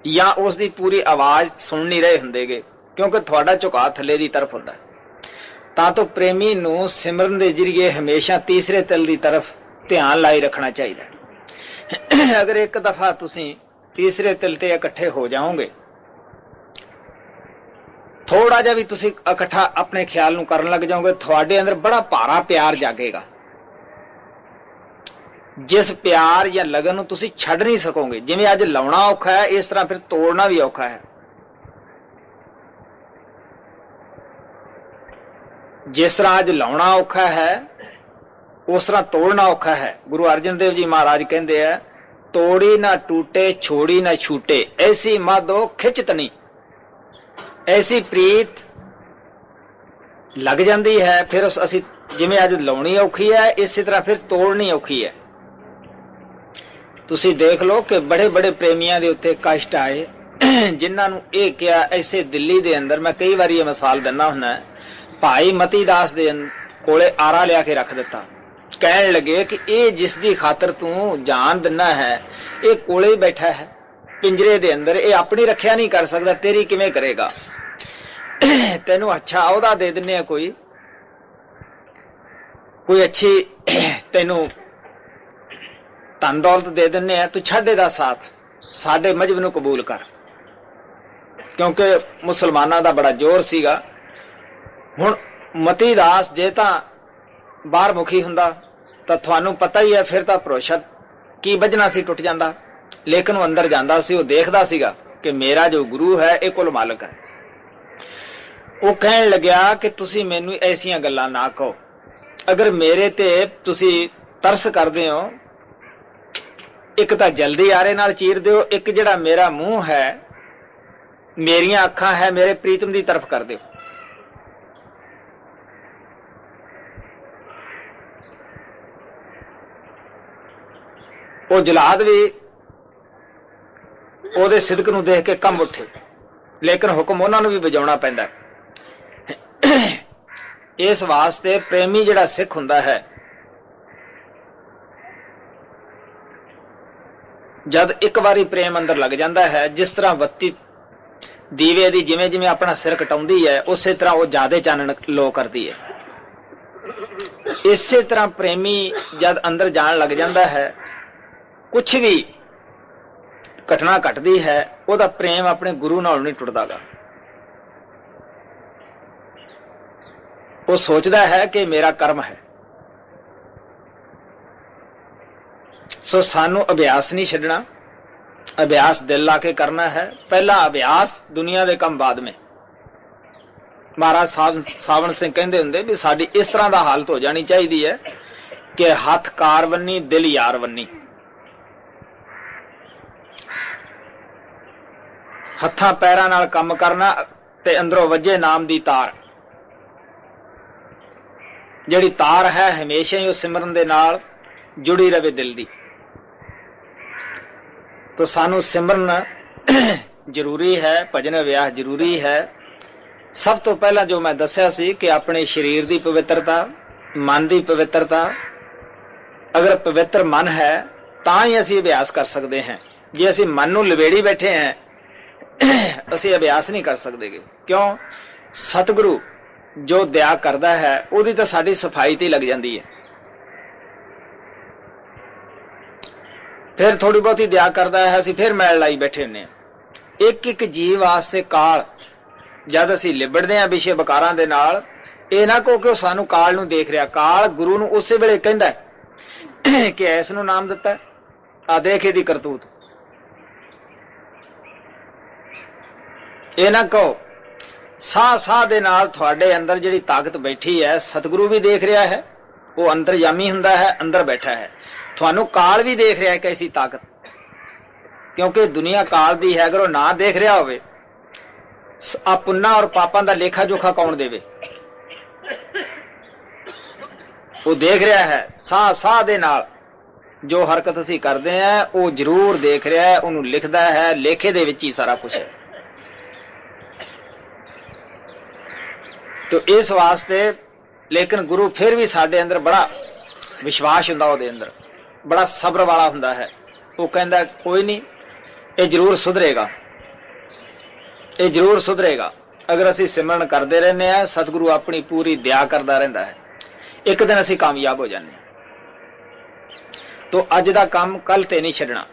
ਜਾਂ ਉਸ ਦੀ ਪੂਰੀ ਆਵਾਜ਼ ਸੁਣ ਨਹੀਂ ਰਹੇ ਹੁੰਦੇਗੇ, ਕਿਉਂਕਿ ਤੁਹਾਡਾ ਝੁਕਾਅ ਥੱਲੇ ਦੀ ਤਰਫ ਹੁੰਦਾ। ਤਾਂ ਤੋਂ ਪ੍ਰੇਮੀ ਨੂੰ ਸਿਮਰਨ ਦੇ ਜ਼ਰੀਏ ਹਮੇਸ਼ਾ ਤੀਸਰੇ ਤਿਲ ਦੀ ਤਰਫ ਧਿਆਨ ਲਾਈ ਰੱਖਣਾ ਚਾਹੀਦਾ। ਅਗਰ ਇੱਕ ਦਫਾ ਤੁਸੀਂ ਤੀਸਰੇ ਤਿਲ ਤੇ ਇਕੱਠੇ ਹੋ ਜਾਓਗੇ, ਥੋੜਾ ਜਿਹਾ ਵੀ ਤੁਸੀਂ ਇਕੱਠਾ ਆਪਣੇ ਖਿਆਲ ਨੂੰ ਕਰਨ ਲੱਗ ਜਾਓਗੇ, ਤੁਹਾਡੇ ਅੰਦਰ ਬੜਾ ਭਾਰਾ ਪਿਆਰ ਜਾਗੇਗਾ। ਜਿਸ ਪਿਆਰ ਜਾਂ ਲਗਨ ਨੂੰ ਤੁਸੀਂ ਛੱਡ ਨਹੀਂ ਸਕੋਗੇ। ਜਿਵੇਂ ਅੱਜ ਲਾਉਣਾ ਔਖਾ ਹੈ, ਇਸ ਤਰ੍ਹਾਂ ਫਿਰ ਤੋੜਨਾ ਵੀ ਔਖਾ ਹੈ। ਜਿਸ ਤਰ੍ਹਾਂ ਅੱਜ ਲਾਉਣਾ ਔਖਾ ਹੈ, ਉਸ ਤਰ੍ਹਾਂ ਤੋੜਨਾ ਔਖਾ ਹੈ। ਗੁਰੂ ਅਰਜਨ ਦੇਵ ਜੀ ਮਹਾਰਾਜ ਕਹਿੰਦੇ ਆ, ਤੋੜੀ ਨਾ ਟੂਟੇ ਛੋੜੀ ਨਾ ਛੂਟੇ, ਐਸੀ ਮਾਧੋ ਖਿੱਚਤਨੀ। ਐਸੀ ਪ੍ਰੀਤ ਲੱਗ ਜਾਂਦੀ ਹੈ, ਫਿਰ ਅਸੀਂ ਜਿਵੇਂ ਅੱਜ ਲਾਉਣੀ ਔਖੀ ਹੈ, ਇਸੇ ਤਰ੍ਹਾਂ ਫਿਰ ਤੋੜਨੀ ਔਖੀ ਹੈ। ਤੁਸੀਂ ਦੇਖ ਲਓ ਕਿ ਬੜੇ ਬੜੇ ਪ੍ਰੇਮੀਆਂ ਦੇ ਉੱਤੇ ਕਸ਼ਟ ਆਏ, ਜਿਨ੍ਹਾਂ ਨੂੰ ਇਹ ਕਿਹਾ। ਐਸੇ ਦਿੱਲੀ ਦੇ ਅੰਦਰ ਮੈਂ ਕਈ ਵਾਰੀ ਇਹ ਮਿਸਾਲ ਦਿੰਦਾ ਹੁੰਦਾ, ਭਾਈ ਮਤੀ ਦਾਸ ਦੇ ਕੋਲੇ ਆਰਾ ਲਿਆ ਕੇ ਰੱਖ ਦਿੱਤਾ। ਕਹਿਣ ਲੱਗੇ ਕਿ ਇਹ ਜਿਸ ਦੀ ਖਾਤਰ ਤੂੰ ਜਾਨ ਦਿੰਨਾ ਹੈ, ਇਹ ਕੋਲੇ ਹੀ ਬੈਠਾ ਹੈ ਪਿੰਜਰੇ ਦੇ ਅੰਦਰ, ਇਹ ਆਪਣੀ ਰੱਖਿਆ ਨਹੀਂ ਕਰ ਸਕਦਾ, ਤੇਰੀ ਕਿਵੇਂ ਕਰੇਗਾ? ਤੈਨੂੰ ਅੱਛਾ ਅਹੁਦਾ ਦੇ ਦਿੰਨੇ ਆ, ਕੋਈ ਅੱਛੀ ਤੈਨੂੰ ਧਨ ਦੌਲਤ ਦੇ ਦਿੰਨੇ ਆ, ਤੂੰ ਛੱਡ ਇਹਦਾ ਸਾਥ, ਸਾਡੇ ਮਜ਼ਹਬ ਨੂੰ ਕਬੂਲ ਕਰ। ਕਿਉਂਕਿ ਮੁਸਲਮਾਨਾਂ ਦਾ ਬੜਾ ਜ਼ੋਰ ਸੀਗਾ। ਹੁਣ ਮਤੀ ਦਾਸ ਜੇ ਤਾਂ ਬਾਹਰ ਮੁਖੀ ਹੁੰਦਾ ਤਾਂ ਤੁਹਾਨੂੰ ਪਤਾ ਹੀ ਹੈ, ਫਿਰ ਤਾਂ ਭਰੋਸਾ ਕੀ ਵੱਜਣਾ ਸੀ, ਟੁੱਟ ਜਾਂਦਾ। ਲੇਕਿਨ ਉਹ ਅੰਦਰ ਜਾਂਦਾ ਸੀ, ਉਹ ਦੇਖਦਾ ਸੀਗਾ ਕਿ ਮੇਰਾ ਜੋ ਗੁਰੂ ਹੈ ਇਹ ਕੁਲ ਮਾਲਕ ਹੈ। ਉਹ ਕਹਿਣ ਲੱਗਿਆ ਕਿ ਤੁਸੀਂ ਮੈਨੂੰ ਐਸੀਆਂ ਗੱਲਾਂ ਨਾ ਕਹੋ, ਅਗਰ ਮੇਰੇ ਤੇ ਤੁਸੀਂ ਤਰਸ ਕਰਦੇ ਹੋ, ਇੱਕ ਤਾਂ ਜਲਦੀ ਆਰੇ ਨਾਲ ਚੀਰ ਦਿਓ, ਇੱਕ ਜਿਹੜਾ ਮੇਰਾ ਮੂੰਹ ਹੈ, ਮੇਰੀਆਂ ਅੱਖਾਂ ਹੈ, ਮੇਰੇ ਪ੍ਰੀਤਮ ਦੀ ਤਰਫ ਕਰ ਦਿਓ। ਉਹ ਜਲਾਦ ਵੀ ਉਹਦੇ ਸਿਦਕ ਨੂੰ ਦੇਖ ਕੇ ਕੰਬ ਉੱਠੇ, ਲੇਕਿਨ ਹੁਕਮ ਉਹਨਾਂ ਨੂੰ ਵੀ ਵਜਾਉਣਾ ਪੈਂਦਾ। ਇਸ ਵਾਸਤੇ ਪ੍ਰੇਮੀ ਜਿਹੜਾ ਸਿੱਖ ਹੁੰਦਾ ਹੈ, ਜਦ ਇੱਕ ਵਾਰੀ ਪ੍ਰੇਮ ਅੰਦਰ ਲੱਗ ਜਾਂਦਾ ਹੈ, ਜਿਸ ਤਰ੍ਹਾਂ ਬੱਤੀ ਦੀਵੇ ਦੀ ਜਿਵੇਂ ਜਿਵੇਂ ਆਪਣਾ ਸਿਰ ਕਟਾਉਂਦੀ ਹੈ, ਉਸੇ ਤਰ੍ਹਾਂ ਉਹ ਜ਼ਿਆਦਾ ਚਾਨਣ ਲੋ ਕਰਦੀ ਹੈ। ਇਸੇ ਤਰ੍ਹਾਂ ਪ੍ਰੇਮੀ ਜਦ ਅੰਦਰ ਜਾਣ ਲੱਗ ਜਾਂਦਾ ਹੈ, ਕੁਛ ਵੀ ਘਟਨਾ ਘਟਦੀ ਹੈ, ਉਹਦਾ ਪ੍ਰੇਮ ਆਪਣੇ ਗੁਰੂ ਨਾਲ ਨਹੀਂ ਟੁੱਟਦਾਗਾ। ਉਹ ਸੋਚਦਾ ਹੈ ਕਿ ਮੇਰਾ ਕਰਮ ਹੈ। ਸੋ ਸਾਨੂੰ ਅਭਿਆਸ ਨਹੀਂ ਛੱਡਣਾ, ਅਭਿਆਸ ਦਿਲ ਲਾ ਕੇ ਕਰਨਾ ਹੈ। ਪਹਿਲਾ ਅਭਿਆਸ, ਦੁਨੀਆ ਦੇ ਕੰਮ ਬਾਅਦ में। ਮਹਾਰਾਜ ਸਾਵਣ ਸਿੰਘ ਕਹਿੰਦੇ ਹੁੰਦੇ ਵੀ ਸਾਡੀ ਇਸ ਤਰ੍ਹਾਂ ਦਾ ਹਾਲਤ ਹੋ ਜਾਣੀ ਚਾਹੀਦੀ ਹੈ ਕਿ ਹੱਥ ਕਾਰ ਵੰਨੀ, ਦਿਲ ਯਾਰ ਵੰਨੀ। ਹੱਥਾਂ ਪੈਰਾਂ ਨਾਲ ਕੰਮ ਕਰਨਾ ਤੇ ਅੰਦਰੋਂ ਵੱਜੇ ਨਾਮ ਦੀ ਤਾਰ, ਜਿਹੜੀ ਤਾਰ ਹੈ ਹਮੇਸ਼ਾ ਹੀ ਉਹ ਸਿਮਰਨ ਦੇ ਨਾਲ ਜੁੜੀ ਰਵੇ ਦਿਲ ਦੀ। तो सानू सिमरन जरूरी है, भजन अभ्यास जरूरी है। सब तो पहला जो मैं दस्या सी कि अपने शरीर की पवित्रता, मन की पवित्रता, अगर पवित्र मन है तां ही असी अभ्यास कर सकते हैं। जे असी मन नूं लवेड़ी बैठे हैं असी अभ्यास नहीं कर सकते। क्यों? सतगुरु जो दया करता है उहदी तां साडी सफाई ते लग जाती है। फिर थोड़ी बहुत ही दया करता है, असी फिर मैल लाई बैठे हुए। एक एक जीव वास्ते काल जद असी लिबड़ते हैं विषय विकारां दे नाल, ये ना कहो कि सानू काल नूं देख रहा। काल गुरु नूं उस वेले कहंदा है कि ऐस नूं नाम दिता, आ देख इहदी करतूत। ये ना कहो साह साह दे नाल तुहाडे अंदर जिहड़ी ताकत बैठी है, सतगुरु भी देख रहा है, वो अंतरयामी हुंदा है, अंदर बैठा है। थानू काल भी देख रहा है कैसी ताकत, क्योंकि दुनिया काल दी है। अगर वो ना देख रहा होवे, आ पुन्ना और पापां दा लेखा जोखा कौन देवे? वो देख रहा है साह साह दे नाल। जो हरकत असी करते हैं वो जरूर देख रहा है, उन्हों लिखता है, लेखे दे विच ही सारा कुछ है। तो इस वास्ते लेकिन गुरु फिर भी साडे अंदर बड़ा विश्वास हुंदा, उहदे अंदर बड़ा सब्र वाला हुंदा है। वो कहंदा कोई नहीं, ये जरूर सुधरेगा, ये जरूर सुधरेगा। अगर असी सिमरन करते रहने हैं, सतगुरु अपनी पूरी दया करता रहता है, एक दिन असी कामयाब हो जाने। तो अज दा काम कल ते नहीं छड्डना।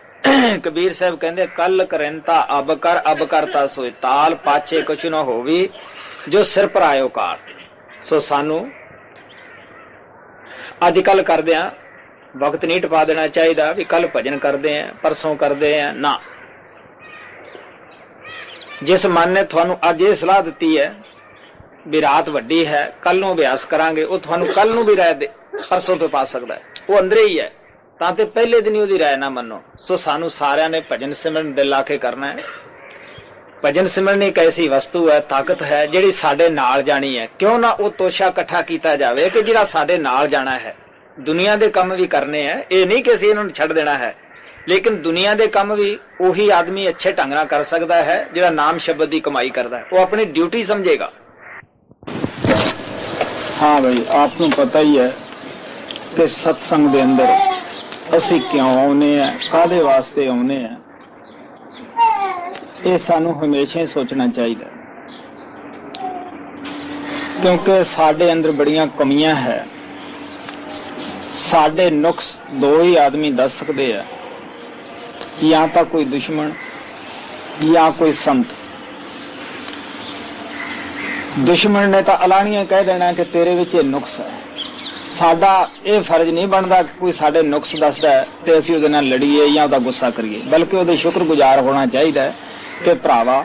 कबीर साहब कहंदे कल करंता अब करता सोए ताल, पाछे कुछ न होवी जो सिर पर आयो काल। सो सानू अज कल करदे वक्त नहीं टपा देना चाहिए भी कल भजन करते हैं, परसों करते हैं ना। जिस मन ने थानू अज ये सलाह दी है भी रात वड्डी है, कल नूं अभ्यास करांगे, वो थानू कल नूं भी राय दे परसों तो पा सकता है, वो अंदर ही है। तां ते पहले दिन ही उहदी राय ना मनो। सो सानू सारिਆਂ ने भजन सिमरन दिल ला के करना है। भजन सिमरन एक ऐसी वस्तु है, ताकत है जिहड़ी साडे नाल जानी है। क्यों ना वो तोशा इकट्ठा कीता जावे कि जिहड़ा साडे नाल जाना है। दुनिया दे काम भी करने हैं, ये नहीं कि असीं इन्हां नूं छड्ड देना है, लेकिन दुनिया दे काम भी उही आदमी अच्छे ढंग नाल कर सकता है जिहड़ा नाम शब्द की कमाई करता है। वो अपनी ड्यूटी समझेगा। हाँ भाई, आपको पता ही है कि सत्संग दे अंदर असी क्यों आउने हैं, कादे वास्ते आउने हैं, ये सानू हमेशा ही सोचना चाहिए। क्योंकि साडे अंदर बड़ियां कमियां है। साडे नुक्स दो ही आदमी दस सकते हैं, या तो कोई दुश्मन या कोई संत। दुश्मन ने तो अलानिया कह देना कि तेरे विच नुक्स है। साडा ये फर्ज नहीं बनता कि कोई साडे नुक्स दसदा है ते असीं उहदे नाल लड़ीए या उहदा गुस्सा करिए, बल्कि उहदे शुक्रगुजार होना चाहिए कि भरावा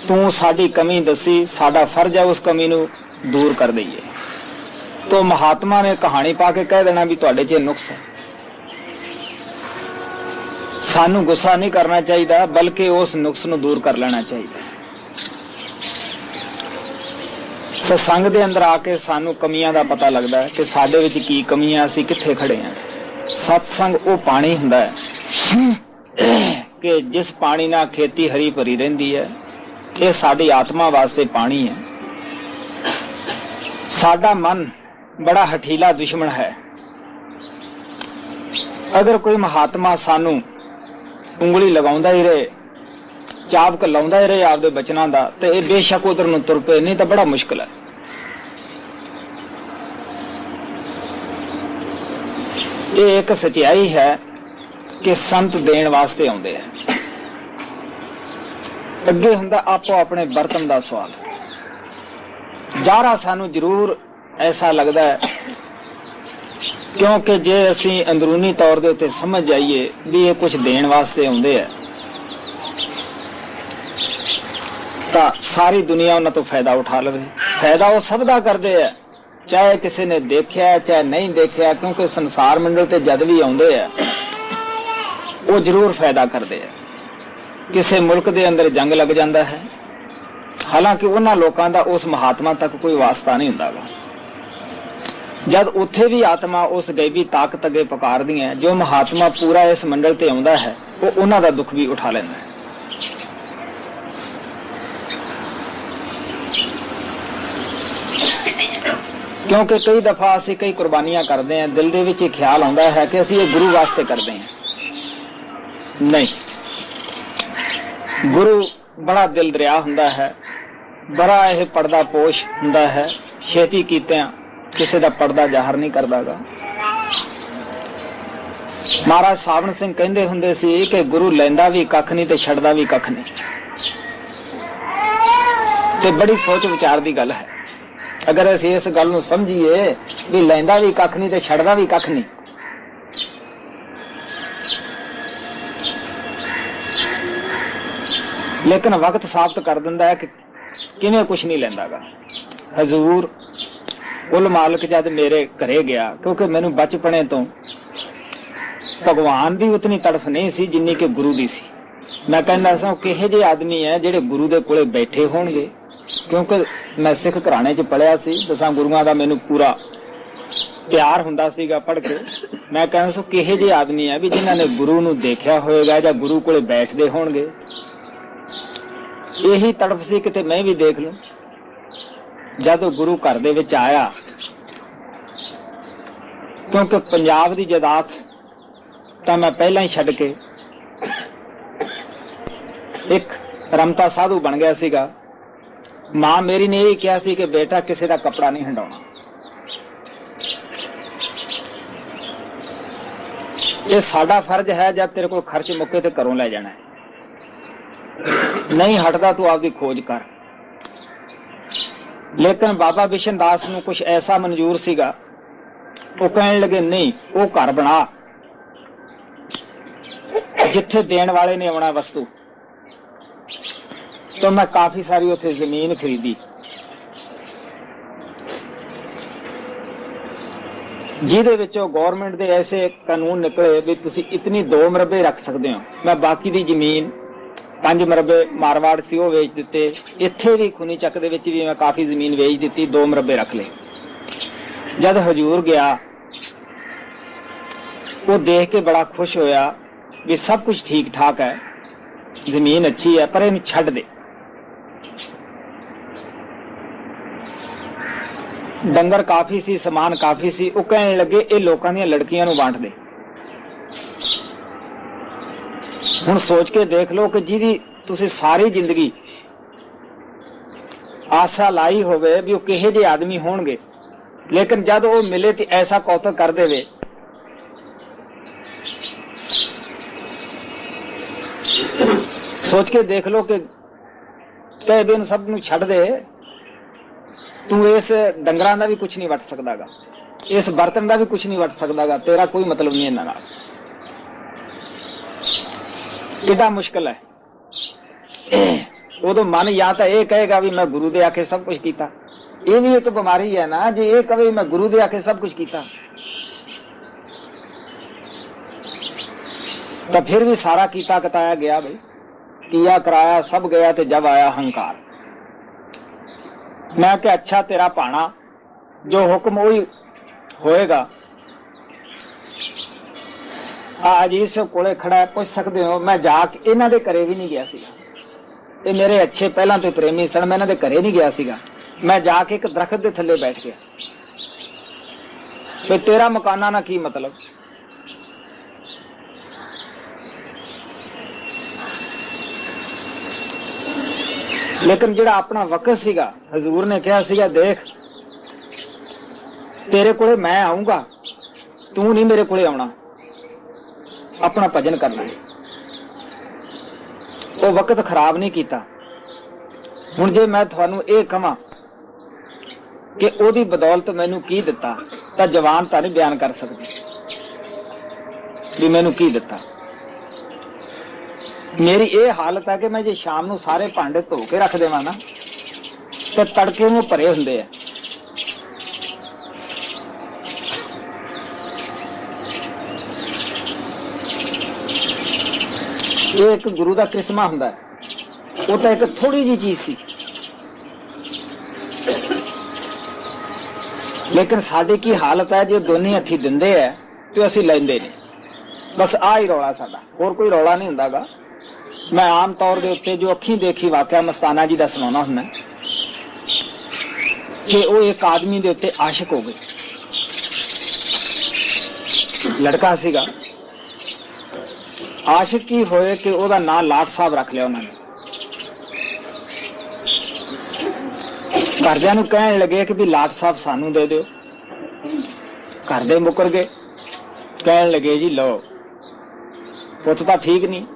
तू साडी कमी दसी, साडा फर्ज है उस कमी नू दूर कर दईए। तो महात्मा ने कहानी पा के कह देना भी तुहाडे च नुक्स है। सानू गुस्सा नहीं करना चाहिए, बल्कि उस नुक्स नू दूर कर लेना चाहिए। सत्संग दे अंदर आके सानू कमियां दा पता लगदा है कि साडे विच की कमियां, असीं कित्थे खड़े हैं। सत्संग वो पानी हुंदा है कि जिस पानी नाल खेती हरी भरी रहिंदी है, ये साडी आत्मा वास्ते पानी है। साडा मन बड़ा हठीला दुश्मन है। अगर कोई महात्मा सानू उंगली लगाउंदा ही रहे, चाबक लाउंदा ही रहे आपदे बचनां दा, ते ये बेशक उधर नूं तुर पे, नहीं तो बड़ा मुश्किल है। ये एक सच्चाई है कि संत देण वास्ते आउंदे हैं। अगे हुंदा आपो अपने बर्तन दा सवाल। जारा सानू जरूर ऐसा लगता है, क्योंकि जे असी अंदरूनी तौर दे उत्ते समझ जाइए भी ये कुछ देण वास्ते आउंदे है, तां सारी दुनिया उन्हां तो फायदा उठा लवे। फायदा वो सब दा करदे है, चाहे किसी ने देखिया चाहे नहीं देखिया, क्योंकि संसार मंडल ते जद भी आउंदे है वो जरूर फायदा करदे है। किसी मुल्क दे अंदर जंग लग जाता है, हालांकि उन्हां लोकां दा उस महात्मा तक कोई वास्ता नहीं हुंदा। जद उत्थे भी आत्मा उस गैबी ताकत अगे पुकारदी है, जो महात्मा पूरा इस मंडल ते आउंदा है वो उन्हां दा दुख भी उठा लैंदा है। क्योंकि कई दफा असीं कई कुर्बानियां करते हैं, दिल दे विच ख्याल आउंदा है कि असीं ये गुरु वास्ते करते हैं। नहीं, गुरु बड़ा दिल दरिया हुंदा है, बड़ा यह पर्दा पोश हुंदा है, छेती कीतियां किसी दा पर्दा जाहर नहीं करदागा। महाराज सावण सिंह कहंदे हुंदे सी कि गुरु लैंदा भी कख नहीं ते छड्डदा भी कख नहीं। ते बड़ी सोच विचार दी गल है। अगर असीं इस गल नूं समझीए भी लैंदा भी कख नहीं ते छड्डदा भी कख नहीं, लेकिन वक्त साबित कर दिंदा है कि किवें कुछ नहीं लैंदागा। हजूर उल मालिक जद मेरे घरे गया, क्योंकि मैनू बचपने तो भगवान की उतनी तड़फ नहीं सी जिन्नी कि गुरु की सी। मैं कहंदा सा किहे जे आदमी है जिहड़े गुरु दे कोले बैठे होणगे, क्योंकि मैं सिख घराणे च पढ़िया सी, 10 गुरुआं दा मैनू पूरा प्यार हुंदा सीगा पढ़ के। मैं कहंदा सा किहे जे आदमी है भी जिन्हां ने गुरु नूं देखिया होएगा जां गुरु कोले बैठदे होणगे, यही तड़फ सी किते मैं भी देख लूं। जद गुरु घर दे विच आया, क्योंकि पंजाब दी जायदाद तां मैं पहला ही छड्ड के एक रमता साधु बन गया सीगा। मां मेरी ने यही कहा सी कि बेटा किसी का कपड़ा नहीं हंडाउणा। ये साडा फर्ज है, जब तेरे को खर्च मुक्के ते घरों लै जाना है, नहीं हटदा तू आपकी खोज कर। लेकिन बाबा बिशन दास नूं कुछ ऐसा मंजूर सीगा, वो कहने लगे नहीं, वो घर बना जिथे देण वाले ने आउणा वस्तु। तो मैं काफी सारी उत्थे जमीन खरीदी, जिहदे विचों गौरमेंट दे ऐसे कानून निकले भी तुसी इतनी 2 मरबे रख सकते हो। मैं बाकी दी जमीन 5 मरबे मारवाड़ सी वो वेच दिते। इत्थे भी खुनी चक दे विच भी मैं काफी जमीन वेच दिती, 2 मरबे रख ले। जद हजूर गया, वो देख के बड़ा खुश होया भी सब कुछ ठीक ठाक है, जमीन अच्छी है, पर इन्हूं छड्ड दे। ਡੰਗਰ ਕਾਫੀ ਸੀ, ਸਮਾਨ ਕਾਫੀ ਸੀ। ਉਹ ਕਹਿਣ ਲੱਗੇ ਇਹ ਲੋਕਾਂ ਦੀਆਂ ਲੜਕੀਆਂ ਨੂੰ ਵੰਡ ਦੇ। ਹੁਣ ਸੋਚ ਕੇ ਦੇਖ ਲਓ ਕਿ ਜਿਹਦੀ ਤੁਸੀਂ ਸਾਰੀ ਜ਼ਿੰਦਗੀ ਆਸਾ ਲਾਈ ਹੋਵੇ ਵੀ ਉਹ ਕਿਹੇ ਜਿਹੇ ਆਦਮੀ ਹੋਣਗੇ, ਲੇਕਿਨ ਜਦ ਉਹ ਮਿਲੇ ਤੇ ਐਸਾ ਕੌਤਕ ਕਰ ਦੇਵੇ। ਸੋਚ ਕੇ ਦੇਖ ਲਓ ਕਿ ਕਹੇ ਵੀ ਸਭ ਨੂੰ ਛੱਡ ਦੇ, ਤੂੰ ਇਸ ਡੰਗਰਾਂ ਦਾ ਵੀ ਕੁਝ ਨਹੀਂ ਵੱਟ ਸਕਦਾਗਾ, ਇਸ ਬਰਤਨ ਦਾ ਵੀ ਕੁਝ ਨਹੀਂ ਵੱਟ ਸਕਦਾਗਾ, ਤੇਰਾ ਕੋਈ ਮਤਲਬ ਨਹੀਂ ਇਹਨਾਂ ਨਾਲ। ਕਿੱਡਾ ਮੁਸ਼ਕਿਲ ਹੈ। ਉਦੋਂ ਮਨ ਜਾਂ ਤਾਂ ਇਹ ਕਹੇਗਾ ਵੀ ਮੈਂ ਗੁਰੂ ਦੇ ਆਖੇ ਸਭ ਕੁਝ ਕੀਤਾ, ਇਹ ਵੀ ਇੱਕ ਬਿਮਾਰੀ ਹੈ ਨਾ, ਜੇ ਇਹ ਕਹੇ ਮੈਂ ਗੁਰੂ ਦੇ ਆਖੇ ਸਭ ਕੁਝ ਕੀਤਾ ਤਾਂ ਫਿਰ ਵੀ ਸਾਰਾ ਕੀਤਾ ਕਤਾਇਆ ਗਿਆ। ਬਈ किया कराया सब गया ते जब आया अहंकार। मैं क्या अच्छा तेरा पाना जो हुक्म वही होएगा। अजीज कोले खड़ा है, पुछ सकते हो। मैं जाके इन्हां दे घरे भी नहीं गया सीगा, ये मेरे अच्छे पहला तो प्रेमी सन, मैं इन्हां दे घरे नहीं गया सीगा। मैं जाके एक दरख्त दे थल्ले बैठ गया। तो तेरा मकाना ना की मतलब। लेकिन जिहड़ा अपना वक्त सीगा, हजूर ने कहा सीगा देख तेरे कोले मैं आऊंगा, तू नहीं मेरे कोले आना, अपना भजन करना है। वो वक्त खराब नहीं किया। हुण जे मैं तुहानू ये कहां कि ओदी बदौलत मैनू की दिता तां जवान तां नहीं बयान कर सकदी भी मैनू की दिता। मेरी ये हालत है कि मैं जे शाम नू सारे भांडे धो के रख देवां ना ते तड़के नूं भरे हुंदे आ। ये एक गुरु का करिश्मा हुंदा है। वो तो एक थोड़ी जी चीज सी, लेकिन साडी की हालत है जो दोनों हथी दिंदे है तो असीं लैंदे नहीं। बस आ ही रौला साडा, होर कोई रौला नहीं हुंदागा। मैं आम तौर के उत्ते जो अखी देखी वाकया मस्ताना जी का सुनाना हुंदा कि वो एक आदमी के उत्ते आशिक हो गए। लड़का सीगा, आशिक की होए कि ओदा नाम लाट साहब रख लिया उन्होंने। घरदियां नूं कहण लगे कि भी लाट साहब सानू दे दो। घर दे मुकर गए, कहण लगे जी लो पुत तां ठीक नहीं।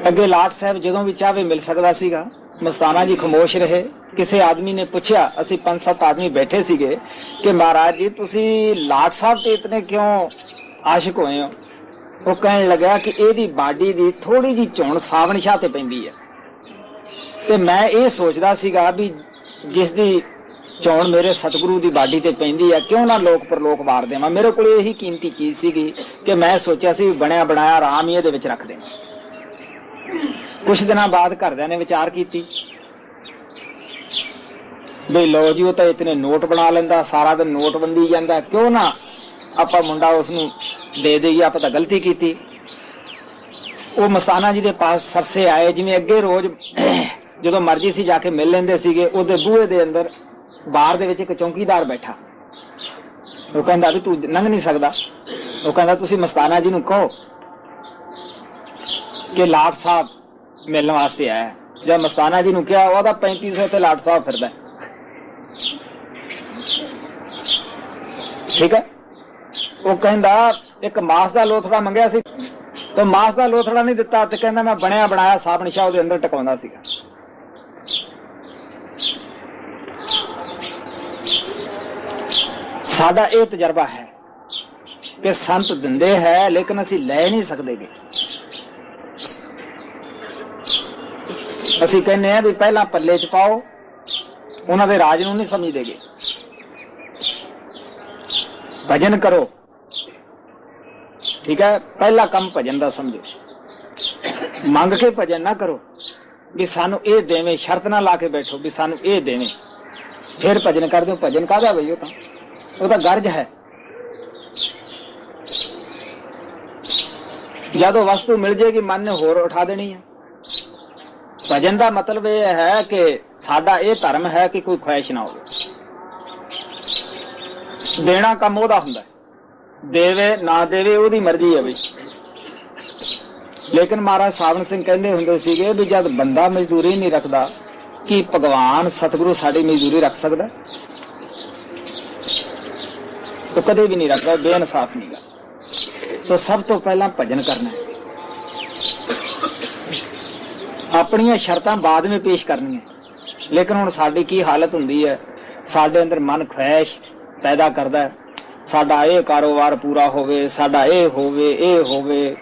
अगे लाट साहब जदों भी चाहे मिल सकता सीगा। मस्ताना जी खामोश रहे। किसी आदमी ने पूछा, असी 5-7 आदमी बैठे सीगे कि महाराज जी तुसी लाट साहब ते इतने क्यों आशिक होए हो? वो कहने लगा कि एदी बाडी दी थोड़ी जी चोण सावण शाह ते पैंदी है ते मैं ये सोचदा सीगा भी जिस दी चोण मेरे सतगुरु दी बाडी ते पैंदी है क्यों ना लोक परलोक वार देवां। मेरे कोल यही कीमती चीज सीगी कि मैं सोचा सी बनया बनाया राम ही इहदे विच रख देवां। कुछ दिन बाद घरदियां ने विचार की भी लो जी वो तो इतने नोट बना लेंदा, सारा दिन नोट बंदी जांदा, क्यों ना आपां मुंडा उसनूं दे देईए, आपां तां गलती कीती। वो मस्ताना जी दे पास सरसे आए, जिवें अगे रोज जदों मर्जी सी जाके मिल लेंदे सीगे। उहदे बूहे दे अंदर बाहर दे विच एक चौकीदार बैठा। वो कहंदा भी तू लंघ नहीं सकदा। वो कहंदा तुसीं मस्ताना जी नूं कहो कि लाट साहब मिलने वास्ते आया। जब मस्ताना जी नूं कहा, ओहदा 3500 ते लाट साहब फिरदा। ठीक है। वो कहंदा एक मास दा लोथड़ा मंगया सी तो मास दा लोथड़ा नहीं दिता ते कहंदा मैं बनया बनाया साबण शाह उहदे अंदर टकाउंदा सीगा। साडा ये तजर्बा है कि संत दिंदे है लेकिन असीं लै नहीं सकदे। असीं कहने हैं भी पहला पल्ले च पाओ, उन्हां दे राज नूं नहीं समझदे गे। भजन करो, ठीक है, पहला काम भजन दा समझो। मंग के भजन ना करो भी सानू ये देवे, शर्त ना ला के बैठो भी सानू ये देवे फिर भजन कर दो। भजन काहदा बई, वो तो गर्ज है। जदों वस्तु मिल जाएगी मन ने होर उठा देनी है। ਭਜਨ ਦਾ ਮਤਲਬ ਇਹ ਹੈ ਕਿ ਸਾਡਾ ਇਹ ਧਰਮ ਹੈ ਕਿ ਕੋਈ ਖੁਆਇਸ਼ ਨਾ ਹੋਵੇ। ਦੇਣਾ ਕੰਮ ਉਹਦਾ ਹੁੰਦਾ, ਦੇਵੇ ਨਾ ਦੇਵੇ ਉਹਦੀ ਮਰਜ਼ੀ ਹੈ ਬਈ। ਲੇਕਿਨ ਮਹਾਰਾਜ ਸਾਵਣ ਸਿੰਘ ਕਹਿੰਦੇ ਹੁੰਦੇ ਸੀਗੇ ਵੀ ਜਦ ਬੰਦਾ ਮਜ਼ਦੂਰੀ ਨਹੀਂ ਰੱਖਦਾ, ਕੀ ਭਗਵਾਨ ਸਤਿਗੁਰੂ ਸਾਡੀ ਮਜ਼ਦੂਰੀ ਰੱਖ ਸਕਦਾ? ਉਹ ਕਦੇ ਵੀ ਨਹੀਂ ਰੱਖਦਾ, ਬੇਇਨਸਾਫ ਨਹੀਂ ਗਾ। ਸੋ ਸਭ ਤੋਂ ਪਹਿਲਾਂ ਭਜਨ ਕਰਨਾ ਹੈ, ਆਪਣੀਆਂ ਸ਼ਰਤਾਂ ਬਾਅਦ ਵਿੱਚ ਪੇਸ਼ ਕਰਨੀਆਂ। ਲੇਕਿਨ ਹੁਣ ਸਾਡੀ ਕੀ ਹਾਲਤ ਹੁੰਦੀ ਹੈ, ਸਾਡੇ ਅੰਦਰ ਮਨ ਖੁਆਇਸ਼ ਪੈਦਾ ਕਰਦਾ ਹੈ, ਸਾਡਾ ਇਹ ਕਾਰੋਬਾਰ ਪੂਰਾ ਹੋਵੇ, ਸਾਡਾ ਇਹ ਹੋਵੇ, ਇਹ ਹੋਵੇ,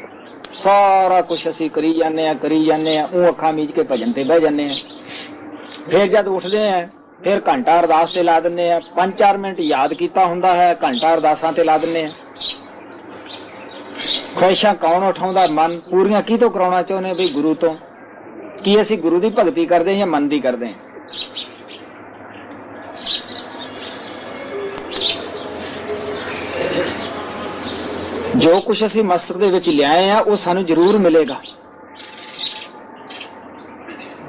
ਸਾਰਾ ਕੁਛ ਅਸੀਂ ਕਰੀ ਜਾਂਦੇ ਆ, ਉਹ ਅੱਖਾਂ ਮੀਚ ਕੇ ਭਜਨ ਤੇ ਬਹਿ ਜਾਂਦੇ ਆ। ਫਿਰ ਜਦ ਉੱਠਦੇ ਆ ਫਿਰ ਘੰਟਾ ਅਰਦਾਸ ਤੇ ਲਾ ਦਿੰਦੇ ਆ, 5-4 ਮਿੰਟ ਯਾਦ ਕੀਤਾ ਹੁੰਦਾ ਹੈ, ਘੰਟਾ ਅਰਦਾਸਾਂ ਤੇ ਲਾ ਦਿੰਦੇ ਆ। ਖੁਆਇਸ਼ਾਂ ਕੌਣ ਉਠਾਉਂਦਾ? ਮਨ। ਪੂਰੀਆਂ ਕਿਹਤੋਂ ਕਰਾਉਣਾ ਚਾਹੁੰਦੇ ਬਈ? ਗੁਰੂ ਤੋਂ। ਕੀ ਅਸੀਂ ਗੁਰੂ ਦੀ ਭਗਤੀ ਕਰਦੇ ਹਾਂ ਜਾਂ ਮਨ ਦੀ ਕਰਦੇ ਹਾਂ? ਜੋ ਕੁਛ ਅਸੀਂ ਮਸਤਕ ਦੇ ਵਿੱਚ ਲਿਆਏ ਆ ਉਹ ਸਾਨੂੰ ਜ਼ਰੂਰ ਮਿਲੇਗਾ।